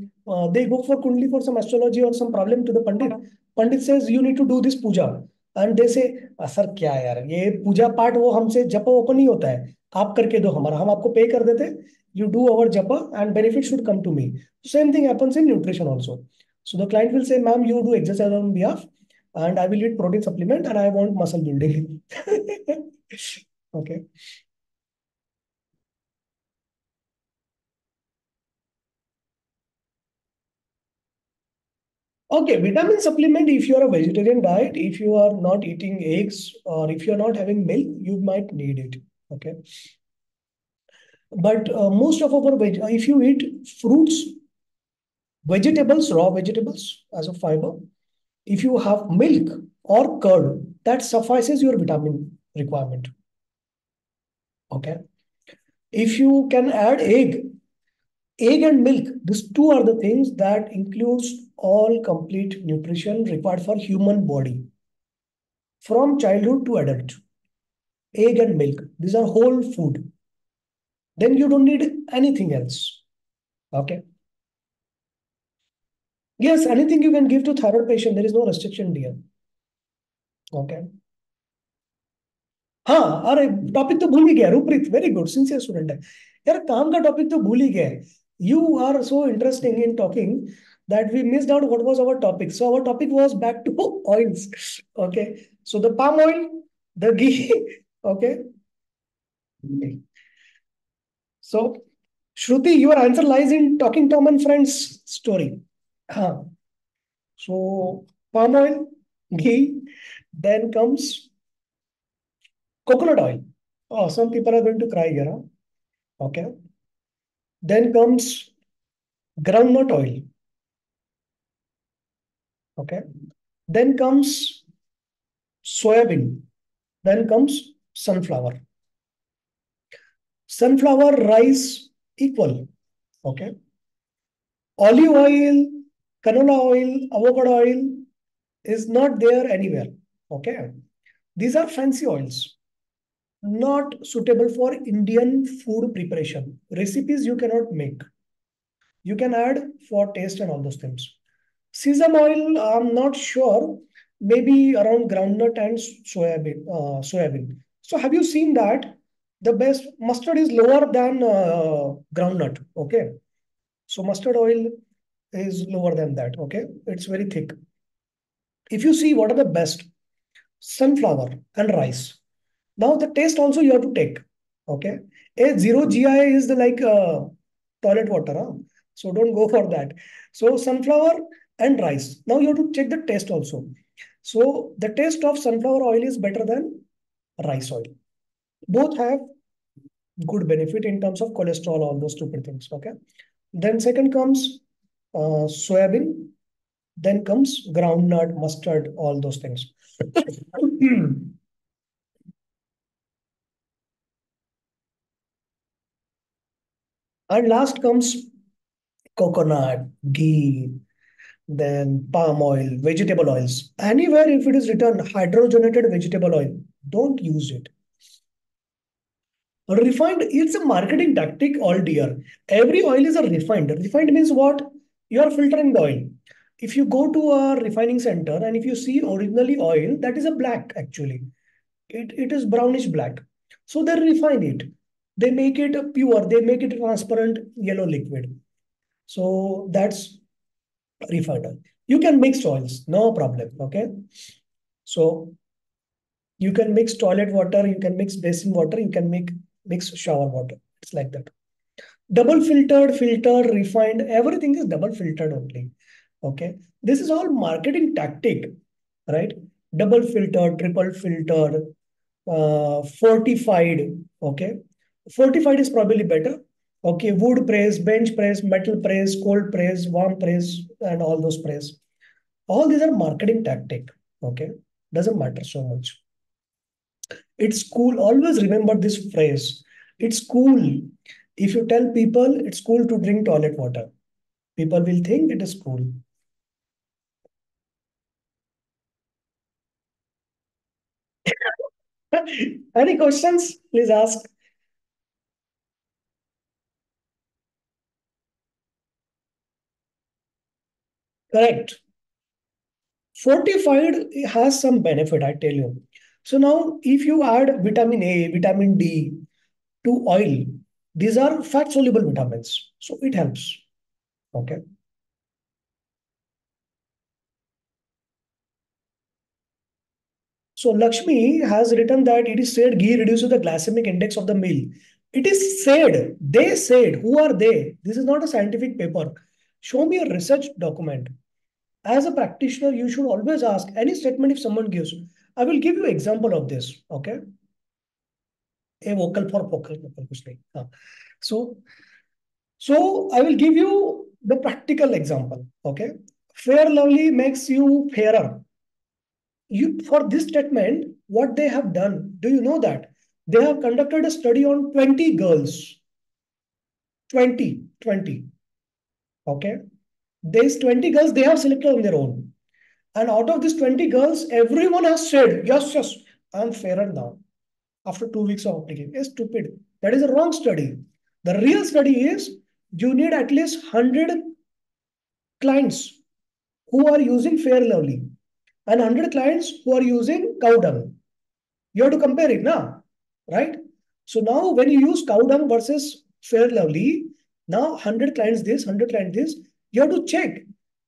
they go for Kundli for some astrology or some problem to the Pandit. Pandit says you need to do this puja, and they say, sir क्या है यार ये पूजा पाठ वो हमसे जप वप नहीं होता है, आप करके दो हमारा, हम आपको पे कर देते, you do our japa and benefit should come to me. Same thing happens in nutrition also. So the client will say, ma'am, you do exercise on behalf and I will eat protein supplement and I want muscle building. Okay. Okay, vitamin supplement, if you are a vegetarian diet, if you are not eating eggs or if you're not having milk, you might need it. Okay. But most of our if you eat fruits, vegetables, raw vegetables as a fiber, if you have milk or curd, that suffices your vitamin requirement. Okay. If you can add egg and milk, these two are the things that includes all complete nutrition required for human body from childhood to adult. Egg and milk, these are whole food. Then you don't need anything else. Okay. Yes, anything you can give to thyroid patient. There is no restriction here. Okay. हाँ अरे topic तो भूल ही गया Roopreet very good sincere student है यार काम का टॉपिक तो भूल ही गया you are so interesting in talking that we missed out what was our topic. So our topic was back to oils. Okay. So the palm oil, the ghee. Okay. So Shruti, your answer lies in talking Tom and Friends story. Huh. So palm oil, ghee, then comes coconut oil. Oh, some people are going to cry here. Huh? Okay. Then comes groundnut oil. Okay. Then comes soybean. Then comes sunflower. Sunflower, rice, equal. Okay. Olive oil, canola oil, avocado oil is not there anywhere. Okay. These are fancy oils, not suitable for Indian food preparation. Recipes you cannot make. You can add for taste and all those things. Sesame oil, I'm not sure. Maybe around groundnut and soybean. So have you seen that the best mustard is lower than groundnut? Okay. So mustard oil is lower than that. Okay. It's very thick. If you see what are the best, sunflower and rice. Now the taste also you have to take. Okay. A zero GI is the like toilet water. Huh? So don't go for that. So sunflower and rice. Now you have to check the taste also. So the taste of sunflower oil is better than rice oil. Both have good benefit in terms of cholesterol, all those stupid things. Okay. Then second comes soybean. Then comes groundnut, mustard, all those things. And last comes coconut, ghee, then palm oil, vegetable oils. Anywhere if it is written hydrogenated vegetable oil, don't use it. Refined, it's a marketing tactic, all dear. Every oil is a refined. Refined means what? You are filtering the oil. If you go to a refining center and if you see originally oil, that is a black actually. It is brownish black. So they refine it. They make it pure. They make it transparent yellow liquid. So that's refined oil. You can mix oils, no problem. Okay. So you can mix toilet water, you can mix basin water, you can make mix shower water. It's like that. Double filtered, filtered, refined, everything is double filtered only. Okay. This is all marketing tactic, right? Double filtered, triple filtered, fortified. Okay. Fortified is probably better. Okay. Wood press, bench press, metal press, cold press, warm press, and all those press. All these are marketing tactic. Okay. Doesn't matter so much. It's cool. Always remember this phrase. It's cool. If you tell people it's cool to drink toilet water, people will think it is cool. Any questions? Please ask. Correct. Fortified has some benefit, I tell you. So now, if you add vitamin A, vitamin D to oil, these are fat soluble vitamins. So it helps. Okay. So Lakshmi has written that it is said ghee reduces the glycemic index of the meal. It is said. They said. Who are they? This is not a scientific paper. Show me a research document. As a practitioner, you should always ask any statement if someone gives. I will give you example of this. Okay. A vocal for vocal, vocal कुछ नहीं. हाँ. So I will give you the practical example. Okay. Fair lovely makes you fairer. You, for this statement, what they have done, do you know that? They have conducted a study on 20 girls. 20. Okay. These 20 girls they have selected on their own. And out of these 20 girls, everyone has said, yes, yes, I'm fairer now. After 2 weeks of application. It's stupid. That is a wrong study. The real study is you need at least 100 clients who are using Fair Lovely and 100 clients who are using cow dung. You have to compare it now, right? So now when you use cow dung versus Fair Lovely, now 100 clients this, 100 clients this, you have to check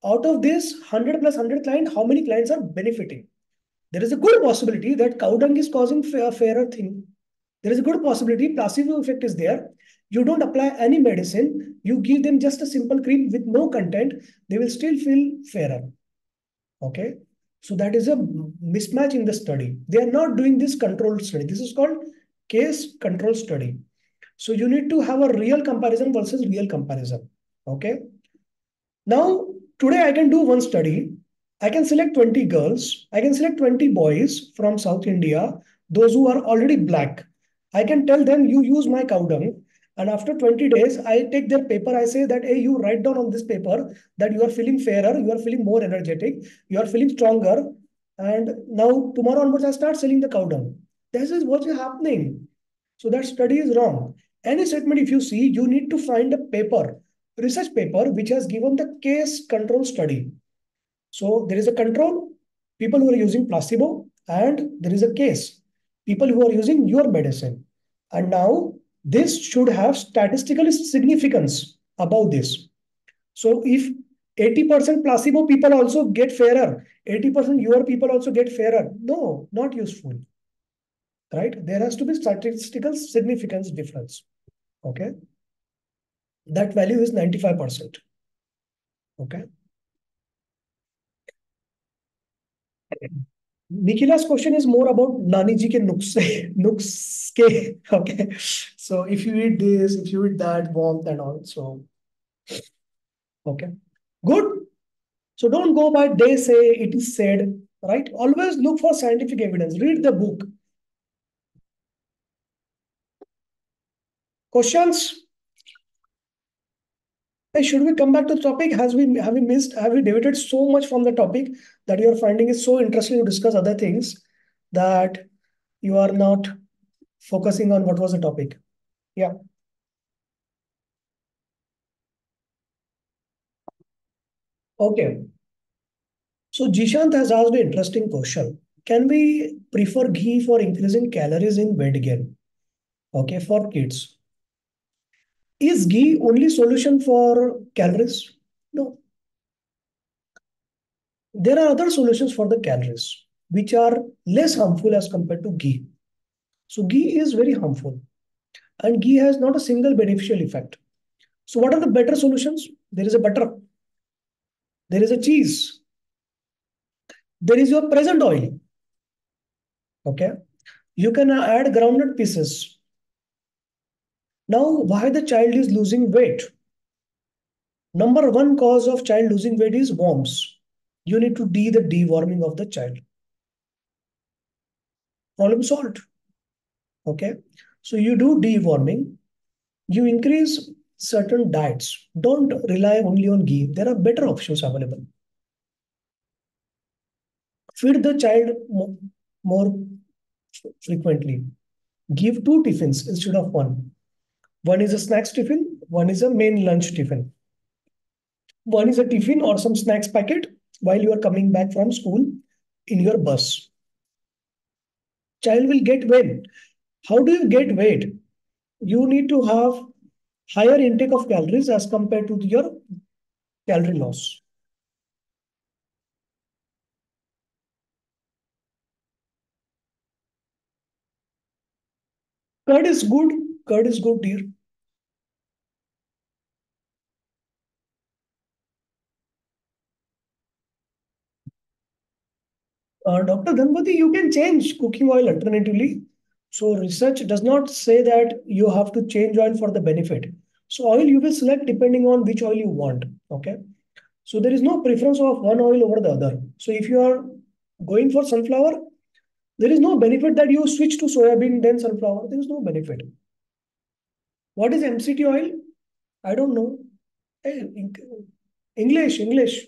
out of this 100 plus 100 client, how many clients are benefiting. There is a good possibility that cow dung is causing a fairer thing. There is a good possibility placebo effect is there. You don't apply any medicine. You give them just a simple cream with no content. They will still feel fairer. Okay. So that is a mismatch in the study. They are not doing this controlled study. This is called case control study. So you need to have a real comparison versus real comparison. Okay. Now, today I can do one study. I can select 20 girls. I can select 20 boys from South India, those who are already black. I can tell them, you use my cow dung. And after 20 days, I take their paper. I say that, hey, you write down on this paper that you are feeling fairer, you are feeling more energetic, you are feeling stronger. And now, tomorrow onwards, I start selling the cow dung. This is what is happening. So that study is wrong. Any statement, if you see, you need to find a paper, research paper, which has given the case control study. So there is a control, people who are using placebo, and there is a case, people who are using your medicine. And now this should have statistical significance about this. So if 80% placebo people also get fairer, 80% your people also get fairer. No, not useful. Right? There has to be statistical significance difference. Okay. That value is 95%. Okay. Nikhila's question is more about Nani ji ke nuske. Okay. So if you eat this, if you eat that, warmth and all. So, okay. Good. So don't go by they say, it is said, right? Always look for scientific evidence. Read the book. Questions? Hey, should we come back to the topic? Have we deviated so much from the topic that you are finding it so interesting to discuss other things that you are not focusing on what was the topic? Yeah. Okay. So Jishant has asked an interesting question. Can we prefer ghee for increasing calories in weight gain? Okay, for kids. Is ghee only solution for calories? No. There are other solutions for the calories, which are less harmful as compared to ghee. So ghee is very harmful and ghee has not a single beneficial effect. So what are the better solutions? There is a butter. There is a cheese. There is your present oil. Okay. You can add groundnut pieces. Now, why the child is losing weight? Number one cause of child losing weight is worms. You need to do the deworming of the child. Problem solved. Okay. So you do deworming. You increase certain diets. Don't rely only on ghee. There are better options available. Feed the child more frequently. Give two tiffins instead of one. One is a snacks tiffin. One is a main lunch tiffin. One is a tiffin or some snacks packet while you are coming back from school in your bus. Child will get weight. How do you get weight? You need to have higher intake of calories as compared to your calorie loss. Curd is good. Curd is good, dear. Dr. Dhanpati, you can change cooking oil alternatively. So research does not say that you have to change oil for the benefit. So oil you will select depending on which oil you want. Okay. So there is no preference of one oil over the other. So if you are going for sunflower, there is no benefit that you switch to soybean then sunflower. There is no benefit. What is MCT oil? I don't know. Hey, English.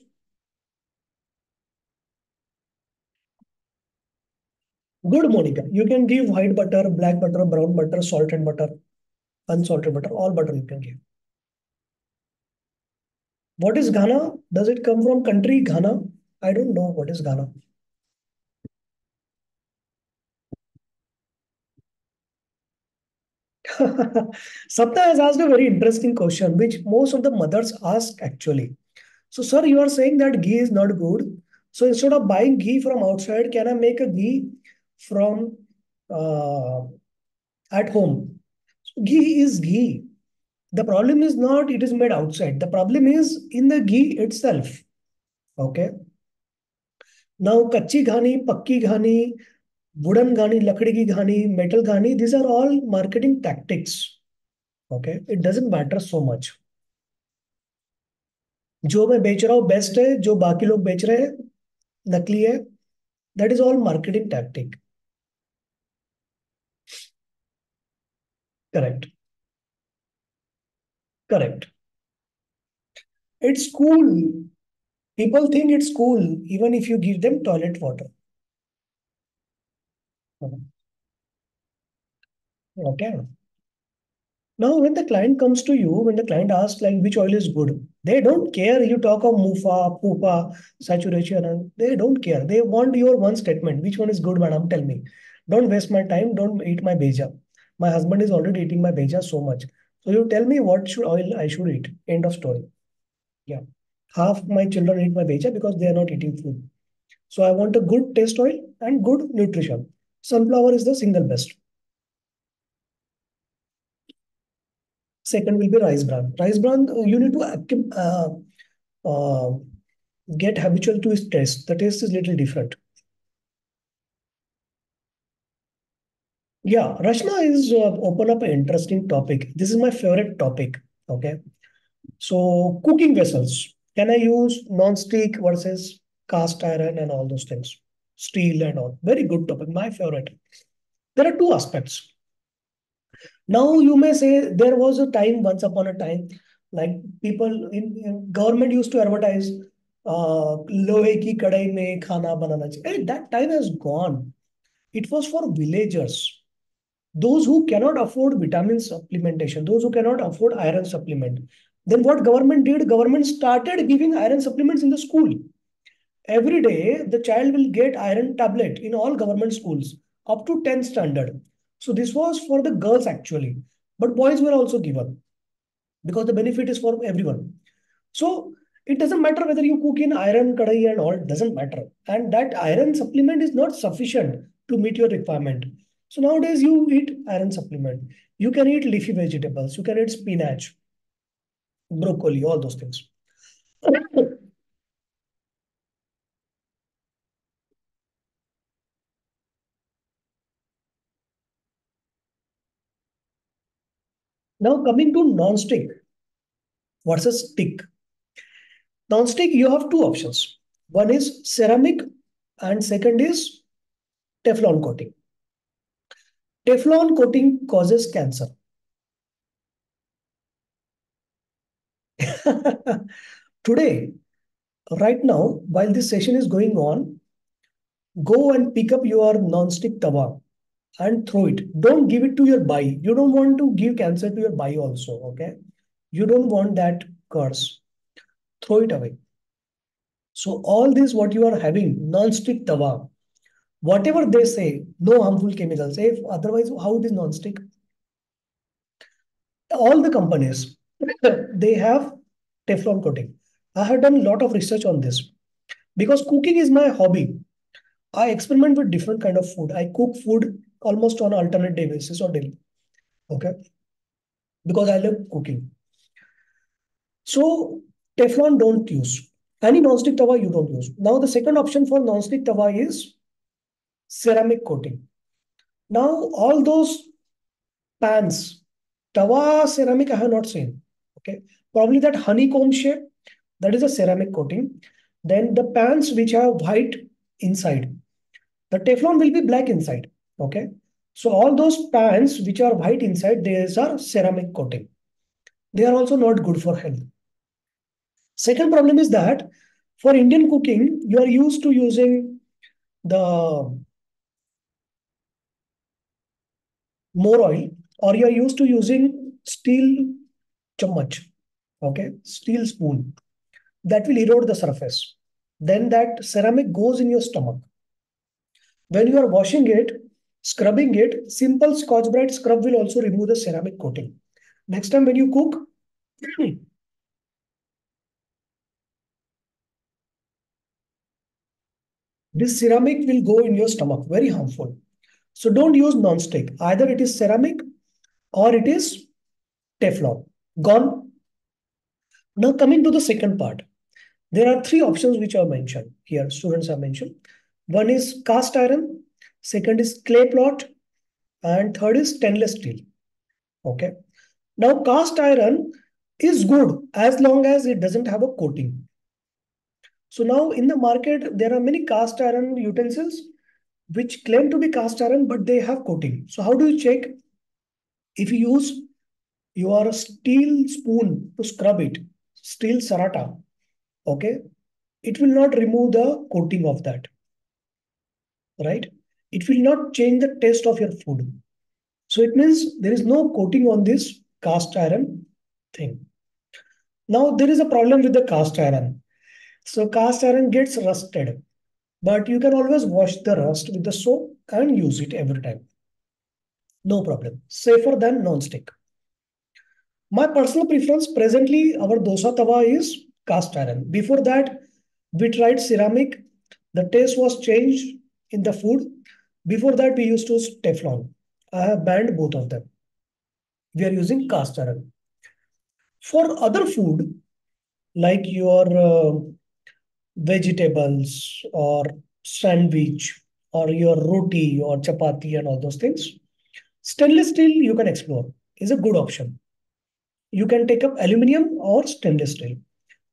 Good, Monica. You can give white butter, black butter, brown butter, salted butter, unsalted butter, all butter you can give. What is Ghana? Does it come from country Ghana? I don't know what is Ghana. Sapna has asked a very interesting question, which most of the mothers ask actually. So, sir, you are saying that ghee is not good. So, instead of buying ghee from outside, can I make a ghee from uh, at home? So, ghee is ghee. The problem is not it is made outside. The problem is in the ghee itself. Okay. Now, kachi ghani, pakki ghani, wooden ghani, lakdi ki ghani, metal ghani, these are all marketing tactics. Okay. It doesn't matter so much. जो मैं बेच रहा हूँ best है जो बाकी लोग बेच रहे हैं नकली है that is all marketing tactic correct correct it's cool people think it's cool even if you give them toilet water okay now when the client comes to you when the client asks like which oil is good they don't care you talk of mufa pupa saturation and they don't care they want your one statement which one is good madam tell me don't waste my time don't eat my beja my husband is already eating my beja so much so you tell me what should oil I should eat end of story. Yeah. Half my children eat my beja because they are not eating food. So I want a good taste oil and good nutrition. Sunflower is the single best. Second will be rice bran. Rice bran, you need to uh, get habitual to its taste. The taste is little different. Yeah, Rashna is open up an interesting topic. This is my favorite topic. Okay. So cooking vessels. Can I use non-stick versus cast iron and all those things? Steel and all. Very good topic. My favorite. There are two aspects. Now you may say there was a time once upon a time, like people in government used to advertise लोहे की कढ़ाई में खाना बनाना चाहिए. Hey, that time has gone. It was for villagers, those who cannot afford vitamin supplementation, those who cannot afford iron supplement. Then what government did? Government started giving iron supplements in the school. Every day, the child will get iron tablet in all government schools up to 10th standard. So this was for the girls actually, but boys were also given because the benefit is for everyone. So it doesn't matter whether you cook in iron kadai and all, it doesn't matter. And that iron supplement is not sufficient to meet your requirement. So nowadays you eat iron supplement. You can eat leafy vegetables. You can eat spinach, broccoli, all those things. Now coming to non-stick versus stick. Non-stick, you have two options. One is ceramic and second is Teflon coating. Teflon coating causes cancer. Today, right now, while this session is going on, go and pick up your non-stick tawa and throw it. Don't give it to your bhai. You don't want to give cancer to your bhai also, okay? You don't want that curse. Throw it away. So all this what you are having, non-stick tawa, whatever they say, no harmful chemicals. If otherwise, how it is non-stick? All the companies, they have Teflon coating. I have done a lot of research on this because cooking is my hobby. I experiment with different kind of food. I cook food almost on alternate day basis or daily. Okay. Because I love cooking. So Teflon don't use. Any non-stick tawa you don't use. Now the second option for non-stick tawa is ceramic coating. Now, all those pans, tawa ceramic I have not seen. Okay, probably that honeycomb shape, that is a ceramic coating. Then the pans which have white inside, the Teflon will be black inside. Okay, so all those pans which are white inside, these are ceramic coating. They are also not good for health. Second problem is that for Indian cooking, you are used to using the more oil, or you are used to using steel chammach, okay, steel spoon that will erode the surface. Then that ceramic goes in your stomach. When you are washing it, scrubbing it, simple Scotch Brite scrub will also remove the ceramic coating. Next time when you cook, this ceramic will go in your stomach, very harmful. So don't use non-stick. Either it is ceramic or it is Teflon. Gone. Now coming to the second part. There are three options which are mentioned here. Students have mentioned. One is cast iron, second is clay pot, and third is stainless steel. Okay. Now cast iron is good as long as it doesn't have a coating. So now in the market, there are many cast iron utensils which claim to be cast iron, but they have coating. So how do you check? If you use your steel spoon to scrub it, steel sarata, okay, it will not remove the coating of that, right? It will not change the taste of your food. So it means there is no coating on this cast iron thing. Now there is a problem with the cast iron. So cast iron gets rusted, but you can always wash the rust with the soap and use it every time. No problem. Safer than non-stick. My personal preference presently, our dosa tawa is cast iron. Before that, we tried ceramic. The taste was changed in the food. Before that, we used to use Teflon. I have banned both of them. We are using cast iron. For other food, like your vegetables or sandwich or your roti or chapati and all those things, stainless steel you can explore is a good option. You can take up aluminum or stainless steel.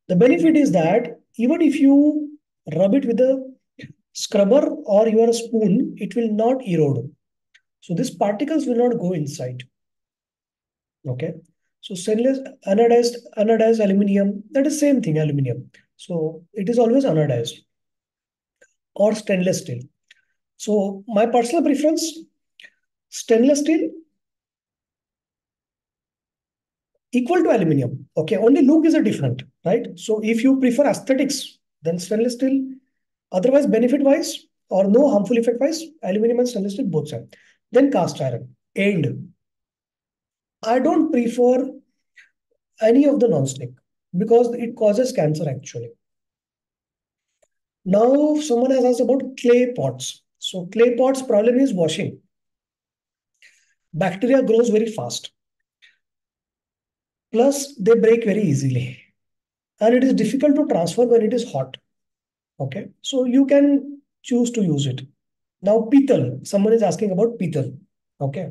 The benefit is that even if you rub it with a scrubber or your spoon, it will not erode. So these particles will not go inside. Okay. So stainless anodized aluminum, that is same thing, aluminum. So it is always anodized or stainless steel. So my personal preference, stainless steel equal to aluminum. Okay, only look is a different, right? So if you prefer aesthetics, then stainless steel. Otherwise, benefit wise or no harmful effect wise, aluminum and stainless steel both same. Then cast iron. And I don't prefer any of the non-stick because it causes cancer actually. Now someone has asked about clay pots. So clay pots problem is washing. Bacteria grows very fast. Plus they break very easily. And it is difficult to transfer when it is hot. Okay. So you can choose to use it. Now pital. Someone is asking about pital. Okay.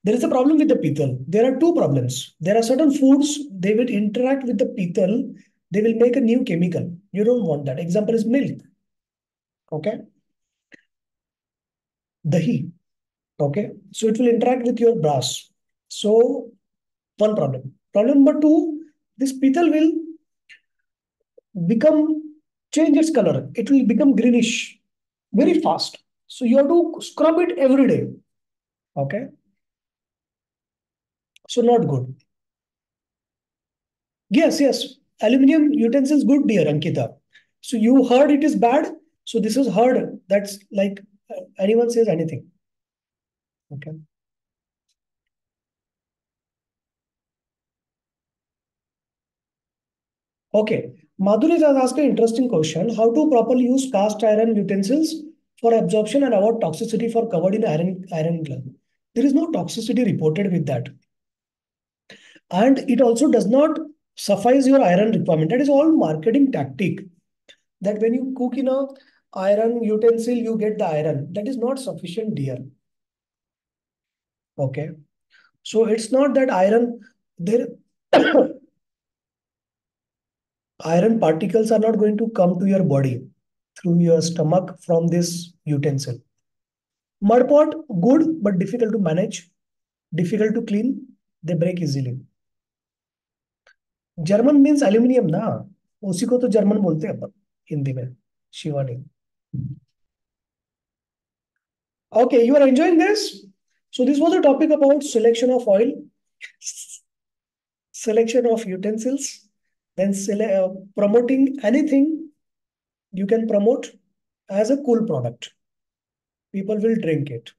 There is a problem with the pital. There are two problems. There are certain foods, they will interact with the pital. They will make a new chemical. You don't want that. Example is milk. Okay. Dahi. Okay. So it will interact with your brass. So one problem. Problem number two, this pital will become, change its color. It will become greenish very fast. So you have to scrub it every day. Okay. So not good. Yes, yes. Aluminium utensils good, dear Ankita. So you heard it is bad. So this is heard. That's like anyone says anything. Okay. Okay. Madhuri has asked an interesting question. How to properly use cast iron utensils for absorption and avoid toxicity for covered in iron glove? There is no toxicity reported with that. And it also does not suffice your iron requirement. That is all marketing tactic. That when you cook in a iron utensil, you get the iron. That is not sufficient, dear. Okay. So it's not that iron, there, iron particles are not going to come to your body through your stomach from this utensil. Mud pot, good, but difficult to manage, difficult to clean. They break easily. German means aluminium ना, उसी को तो German बोलते हैं अपन हिंदी में, Shivani. Okay, you are enjoying this? So this was a topic about selection of oil, selection of utensils, then promoting anything you can promote as a cool product. People will drink it.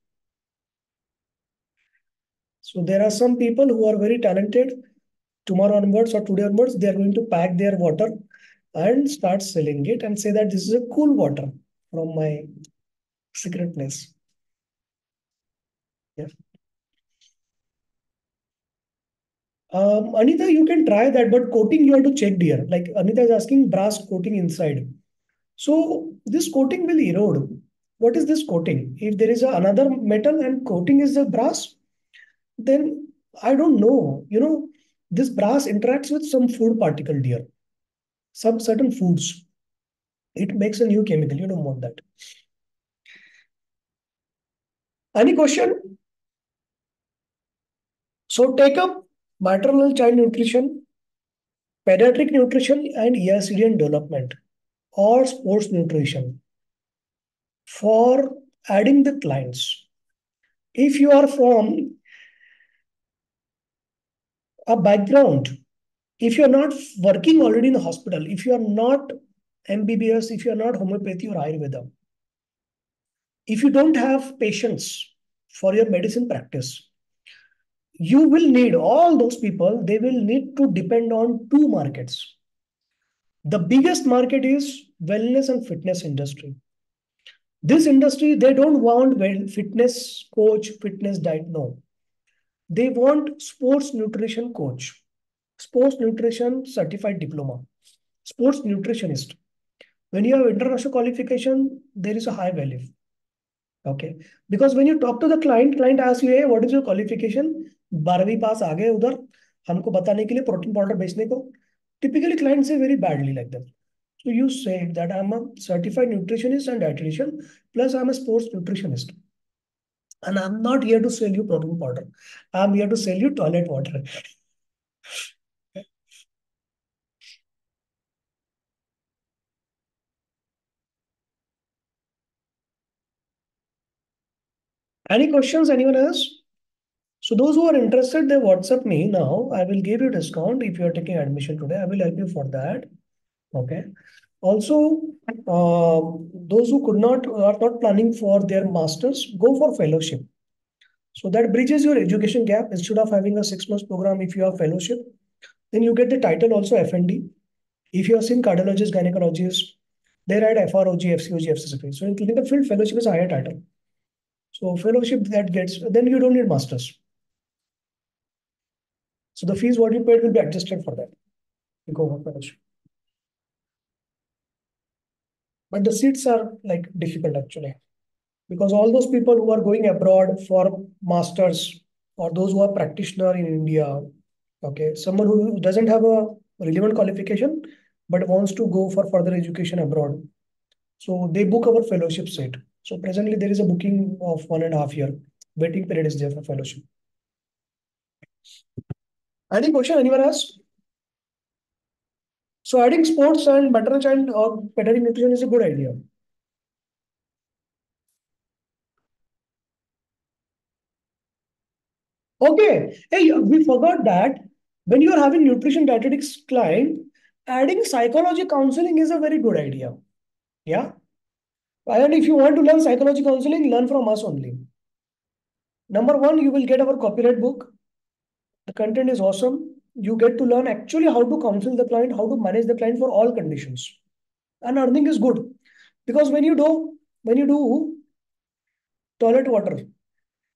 So there are some people who are very talented. Tomorrow onwards or today onwards, they are going to pack their water and start selling it and say that this is a cool water from my secret place. Yeah. Anita, you can try that, but coating you have to check, dear. Like Anita is asking brass coating inside. So this coating will erode. What is this coating? If there is another metal and coating is the brass, then I don't know. This brass interacts with some food particle, dear. Some certain foods. It makes a new chemical. You don't want that. Any question? So take up maternal child nutrition, pediatric nutrition, and ERCDN development or sports nutrition for adding the clients. If you are from a background, if you are not working already in the hospital, if you are not MBBS, if you are not homeopathy or Ayurveda, if you don't have patience for your medicine practice, you will need all those people, they will need to depend on two markets. The biggest market is wellness and fitness industry. This industry, they don't want fitness coach, fitness diet. No. They want sports nutrition coach, sports nutrition certified diploma, sports nutritionist. When you have international qualification, there is a high value. Okay. Because when you talk to the client asks you, hey, what is your qualification? 12वीं पास आ गए उधर हमको बताने के लिए protein powder बेचने को. Typically, clients say very badly like that. So you say that I'm a certified nutritionist and dietitian, plus I'm a sports nutritionist. And I'm not here to sell you protein powder. I'm here to sell you toilet water. Any questions, anyone else? So those who are interested, they WhatsApp me now. I will give you discount if you are taking admission today. I will help you for that. Okay. Also, those who are not planning for their masters, go for fellowship. So that bridges your education gap. Instead of having a 6 months program, if you have fellowship, then you get the title also FND. If you have seen cardiologists, gynecologists, they write FROG, FCOG, FCCP. So in clinical field, fellowship is a higher title. So fellowship that gets, then you don't need masters. So the fees what you paid will be adjusted for that. You go for fellowship. But the seats are like difficult actually. Because all those people who are going abroad for masters or those who are practitioner in India, okay, someone who doesn't have a relevant qualification but wants to go for further education abroad. So they book our fellowship seat. So presently there is a booking of 1.5 year. Waiting period is there for fellowship. Any question? Anyone else? So adding sports and maternal child or pediatric nutrition is a good idea. Okay. Hey, we forgot that when you are having nutrition dietetics client, adding psychology counseling is a very good idea. Yeah. And if you want to learn psychology counseling, learn from us only. Number one, you will get our copyright book. The content is awesome. You get to learn actually how to counsel the client, how to manage the client for all conditions. And earning is good. Because when you do toilet water,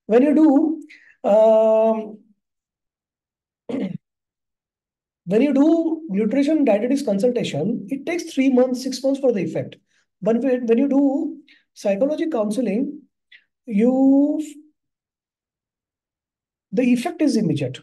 when you do when you do nutrition dietetics consultation, it takes 3 months, 6 months for the effect. But when you do psychology counseling, you the effect is immediate.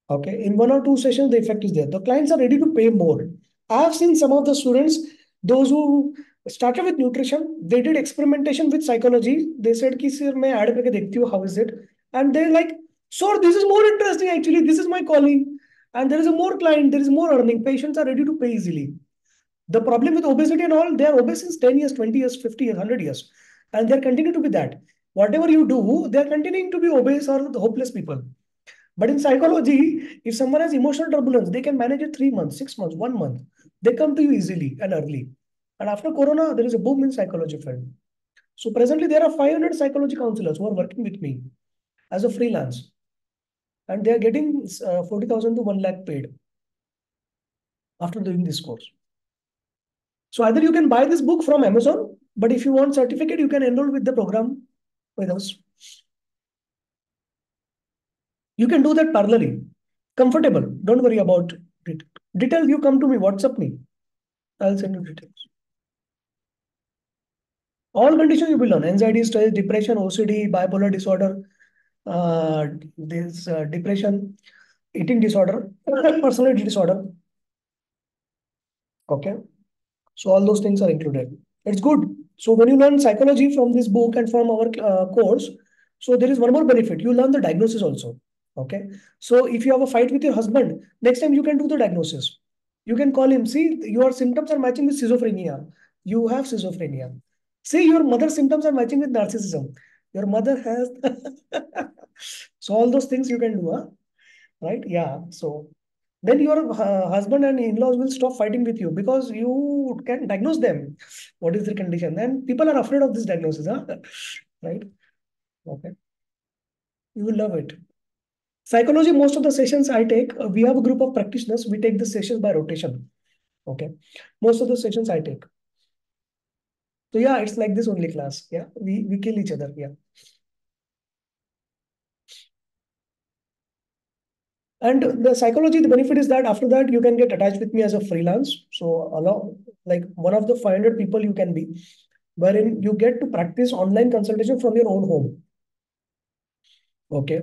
Okay, in 1 or 2 sessions, the effect is there. The clients are ready to pay more. I have seen some of the students, those who started with nutrition, they did experimentation with psychology. They said, "Ki sir, मैं add करके देखती हूँ, how is it?" And they're like, "Sir, this is more interesting actually. This is my calling." And there is a more client, there is more earning. Patients are ready to pay easily. The problem with obesity and all, they are obese since 10 years, 20 years, 50 years, 100 years. And they're continuing to be that. Whatever you do, they're continuing to be obese or the hopeless people. But in psychology, if someone has emotional turbulence, they can manage it 3 months, 6 months, 1 month. They come to you easily and early. And after Corona, there is a boom in psychology field. So presently, there are 500 psychology counselors who are working with me as a freelance, and they are getting 40,000 to 1 lakh paid after doing this course. So either you can buy this book from Amazon, but if you want certificate, you can enroll with the program with us. You can do that parallelly. Comfortable. Don't worry about it. Details, you come to me, WhatsApp me. I'll send you details. All conditions you will learn: anxiety, stress, depression, OCD, bipolar disorder, this depression, eating disorder, personality disorder. Okay. So all those things are included. It's good. So when you learn psychology from this book and from our course, so there is one more benefit. You learn the diagnosis also. Okay. So if you have a fight with your husband, next time you can do the diagnosis. You can call him. See, your symptoms are matching with schizophrenia. You have schizophrenia. See, your mother's symptoms are matching with narcissism. Your mother has. So all those things you can do, huh? Right? Yeah. So then your husband and in-laws will stop fighting with you because you can diagnose them. What is their condition? And people are afraid of this diagnosis, huh? Right? Okay. You will love it. Psychology, most of the sessions I take, we have a group of practitioners. We take the sessions by rotation. Okay. Most of the sessions I take. So yeah, it's like this only class. Yeah. We kill each other. Yeah. And the psychology, the benefit is that after that, you can get attached with me as a freelance. So allow like one of the 500 people you can be, wherein you get to practice online consultation from your own home. Okay.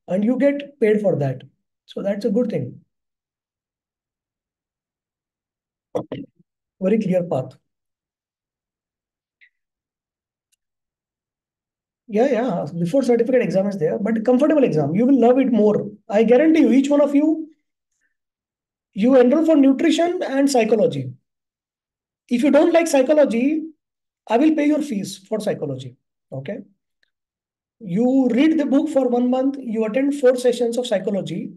And you get paid for that. So that's a good thing. Very clear path. Yeah, yeah. Before certificate exam is there, but comfortable exam. You will love it more. I guarantee you, each one of you, you enroll for nutrition and psychology. If you don't like psychology, I will pay your fees for psychology. Okay. You read the book for 1 month, you attend 4 sessions of psychology,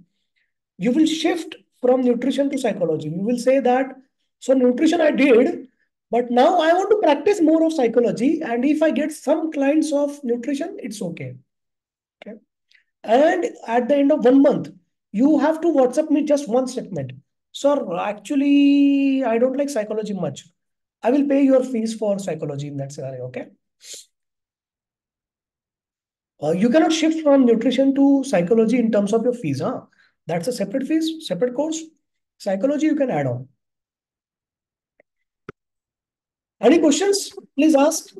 you will shift from nutrition to psychology. You will say that, so nutrition I did, but now I want to practice more of psychology. And if I get some clients of nutrition, it's okay. Okay. And at the end of 1 month, you have to WhatsApp me just one statement. Sir, actually, I don't like psychology much. I will pay your fees for psychology in that scenario. Okay. You cannot shift from nutrition to psychology in terms of your fees. Huh? That's a separate fees, separate course. Psychology you can add on. Any questions? Please ask.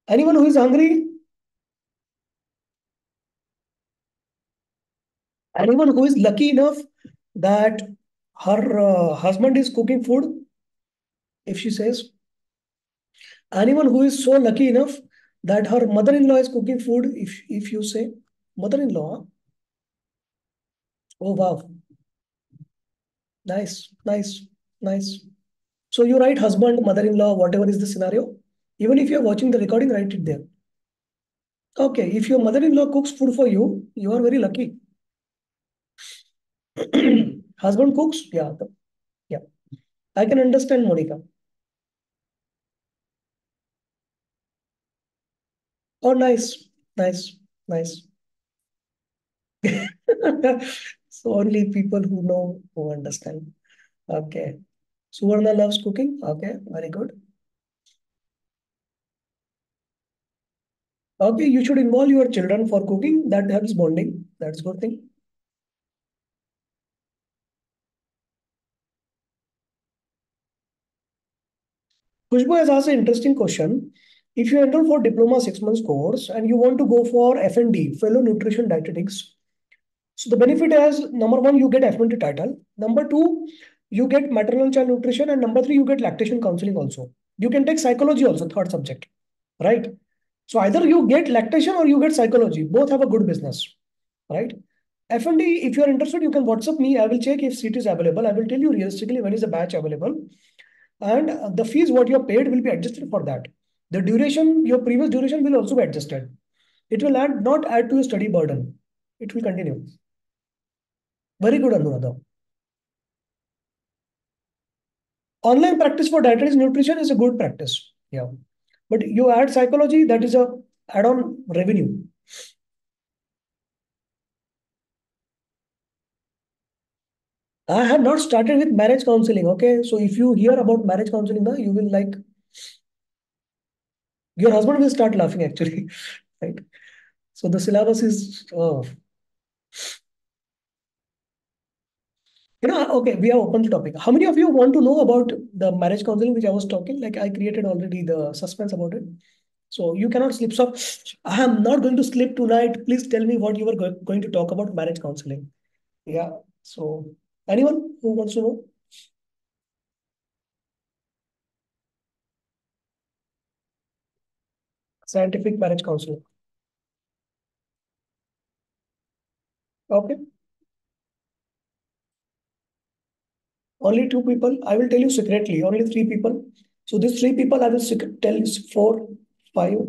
Anyone who is hungry? Anyone who is lucky enough that her husband is cooking food, if she says. Anyone who is so lucky enough that her mother-in-law is cooking food, if you say. Mother-in-law? Huh? Oh, wow. Nice, nice, nice. So you write husband, mother-in-law, whatever is the scenario. Even if you're watching the recording, write it there. Okay, if your mother-in-law cooks food for you, you are very lucky. Husband cooks, yeah, yeah. I can understand, Monica. Oh, nice, nice, nice. So only people who know who understand. Okay. Suvarna loves cooking. Okay, very good. Okay, you should involve your children for cooking. That helps bonding. That's a good thing. Khushbu has asked an interesting question. If you enroll for diploma 6 months course and you want to go for FND, Fellow Nutrition Dietetics, so the benefit is number one, you get FND title. Number two, you get maternal and child nutrition, and number three, you get lactation counseling also. You can take psychology also, third subject, right? So either you get lactation or you get psychology. Both have a good business, right? FND, if you are interested, you can WhatsApp me. I will check if seat is available. I will tell you realistically when is the batch available. And the fees what you have paid will be adjusted for that. The duration, your previous duration will also be adjusted. It will not add to your study burden. It will continue. Very good, Anuradha. Online practice for dietary nutrition is a good practice. Yeah. But you add psychology, that is a add-on revenue. I have not started with marriage counseling. Okay. So if you hear about marriage counseling now, you will like your husband will start laughing actually. Right. So the syllabus is okay, we have opened the topic. How many of you want to know about the marriage counseling which I was talking? Like I created already the suspense about it. So you cannot slip. So I am not going to sleep tonight. Please tell me what you were going to talk about marriage counseling. Yeah. So anyone who wants to know? Scientific marriage counseling. Okay. Only two people. I will tell you secretly. Only three people. So these three people I will tell you four, five.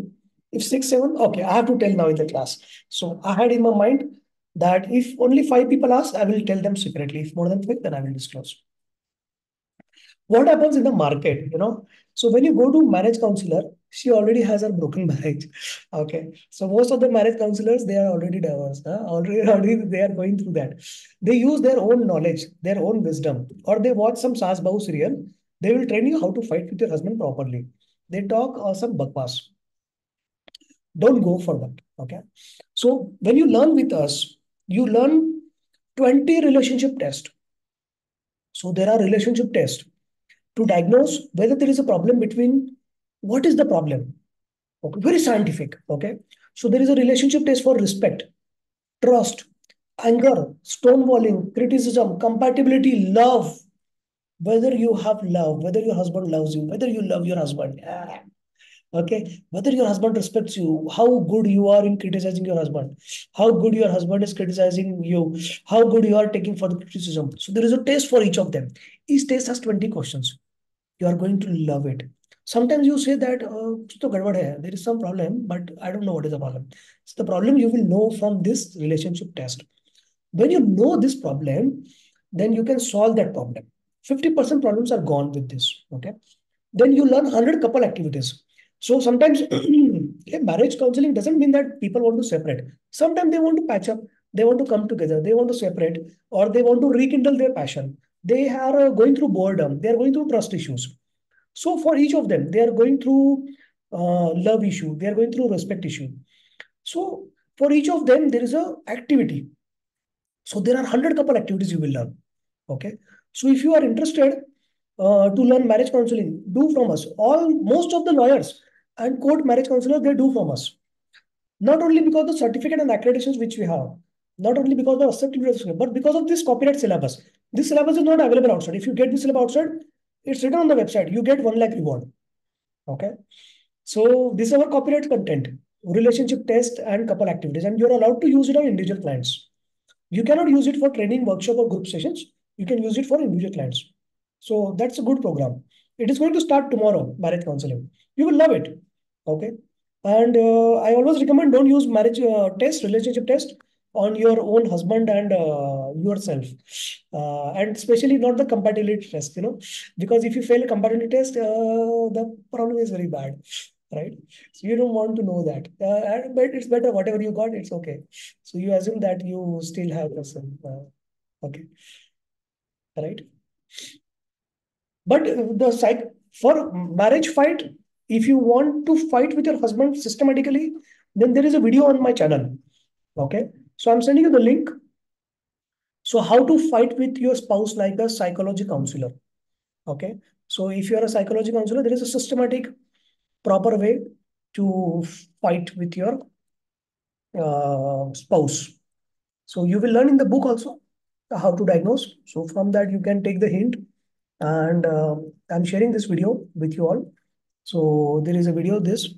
If six, seven, okay, I have to tell now in the class. So I had in my mind that if only five people ask, I will tell them secretly. If more than five, then I will disclose. What happens in the market, So when you go to marriage counselor, she already has her broken marriage. Okay. So most of the marriage counselors, they are already divorced. Huh? Already they are going through that. They use their own knowledge, their own wisdom, or they watch some Saas Bahu serial. They will train you how to fight with your husband properly. They talk some bakwas. Don't go for that. Okay. So when you learn with us, you learn 20 relationship tests. So there are relationship tests to diagnose whether there is a problem between what is the problem. Okay, very scientific. Okay, so there is a relationship test for respect, trust, anger, stonewalling, criticism, compatibility, love. Whether you have love, whether your husband loves you, whether you love your husband. Okay, whether your husband respects you, how good you are in criticizing your husband, how good your husband is criticizing you, how good you are taking for the criticism. So there is a test for each of them. Each test has 20 questions. You are going to love it. Sometimes you say that कुछ तो गड़बड़ है, there is some problem, but I don't know what is the problem. So the problem you will know from this relationship test. When you know this problem, then you can solve that problem. 50% problems are gone with this. Okay. Then you learn 100 couple activities. So sometimes marriage counseling doesn't mean that people want to separate. Sometimes they want to patch up, they want to come together, they want to separate, or they want to rekindle their passion. They are going through boredom, they are going through trust issues. So for each of them, they are going through love issue, they are going through respect issue. So for each of them, there is a activity. So there are 100 couple activities you will learn. Okay. So if you are interested to learn marriage counseling, do from us. Most of the lawyers and court marriage counselors, they do from us. Not only because of the certificate and accreditations which we have, not only because of acceptability, but because of this copyright syllabus. This syllabus is not available outside. If you get this syllabus outside, it's written on the website. You get 1 lakh reward. Okay. So this is our copyright content, relationship test and couple activities, and you're allowed to use it on individual clients. You cannot use it for training, workshop, or group sessions. You can use it for individual clients. So that's a good program. It is going to start tomorrow, marriage counseling. You will love it. Okay. And I always recommend don't use marriage test, relationship test on your own husband and yourself. And especially not the compatibility test, because if you fail a compatibility test, the problem is very bad, right? So you don't want to know that. But it's better, whatever you got, it's okay. So you assume that you still have some, okay, right? But for marriage fight, if you want to fight with your husband systematically, then there is a video on my channel. Okay. So I'm sending you the link. So how to fight with your spouse like a psychology counselor. Okay. So if you are a psychology counselor, there is a systematic, proper way to fight with your spouse. So you will learn in the book also how to diagnose. So from that you can take the hint. And I'm sharing this video with you all. So there is a video this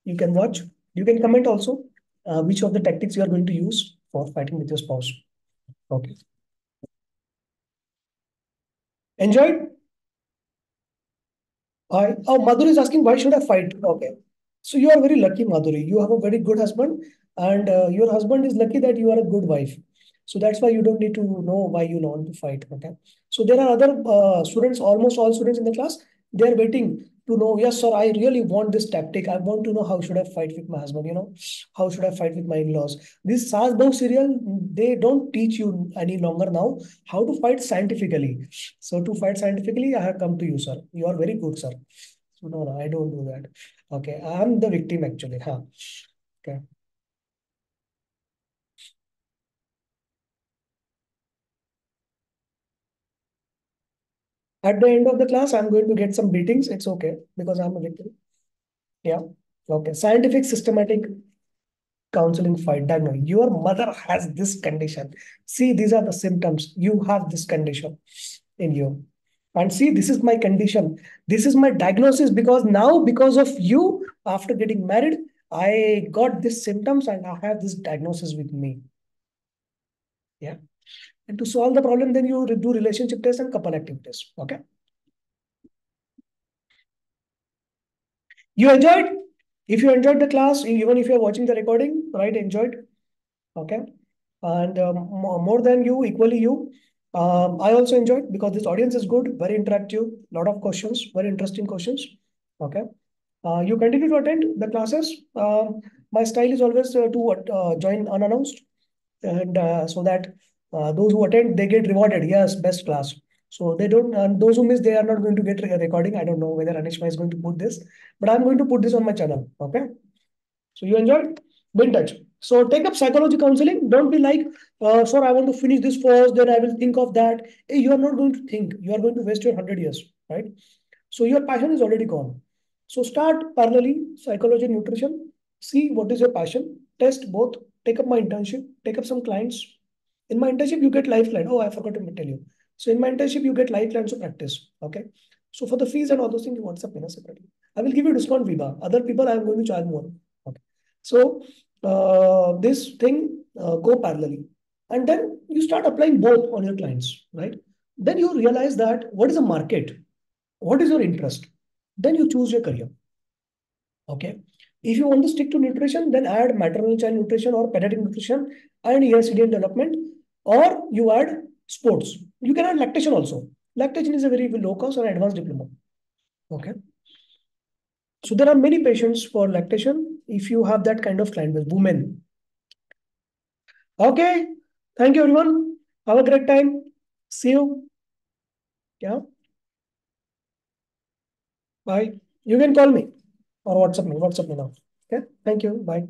you can watch. You can comment also which of the tactics you are going to use for fighting with your spouse. Okay. Enjoyed? Madhuri is asking, why should I fight? Okay. So you are very lucky, Madhuri. You have a very good husband, and your husband is lucky that you are a good wife. So that's why you don't need to know why you want to fight. Okay. So there are other students, almost all students in the class. They are waiting to know. Yes, sir. I really want this tactic. I want to know how should I fight with my husband. How should I fight with my in-laws? This Saas Bahu serial, they don't teach you any longer now how to fight scientifically. So to fight scientifically, I have come to you, sir. You are very good, sir. So no, no, I don't do that. Okay, I'm the victim actually. Huh. Okay. At the end of the class, I'm going to get some beatings. It's okay because I'm a victim. Yeah. Okay. Scientific, systematic counseling fight. Diagnose. Your mother has this condition. See, these are the symptoms. You have this condition in you. And see, this is my condition. This is my diagnosis because now, because of you, after getting married, I got these symptoms and I have this diagnosis with me. Yeah. And to solve the problem, then you do relationship test and couple activities. Okay. You enjoyed? If you enjoyed the class, even if you're watching the recording, right? Enjoyed. Okay. And more than you, equally you. I also enjoyed because this audience is good, very interactive, lot of questions, very interesting questions. Okay. You continue to attend the classes. My style is always to join unannounced, and so that those who attend they get rewarded. Yes, best class. So they don't. And those who miss, they are not going to get a recording. I don't know whether Anishma is going to put this, but I'm going to put this on my channel. Okay. So you enjoyed? Be in touch. So take up psychology counseling. Don't be like, sir, I want to finish this first, then I will think of that. You are not going to think. You are going to waste your 100 years, right? So your passion is already gone. So start parallelly psychology and nutrition. See what is your passion. Test both. Take up my internship. Take up some clients. In my internship, you get live client. Oh, I forgot to tell you. So in my internship, you get live clients to practice. Okay. So for the fees and all those things, you WhatsApp me separately. I will give you discount Viva. Other people, I am going to charge more. Okay. So this thing go parallelly, and then you start applying both on your clients, right? Then you realize that what is the market, what is your interest, then you choose your career. Okay. If you want to stick to nutrition, then add maternal child nutrition or pediatric nutrition and ESD development, or you add sports. You can add lactation also. Lactation is a very low cost and advanced diploma. Okay. So there are many patients for lactation if you have that kind of client with women. Okay. Thank you, everyone. Have a great time. See you. Yeah. Bye. You can call me or WhatsApp me. WhatsApp me now. Okay. Thank you. Bye.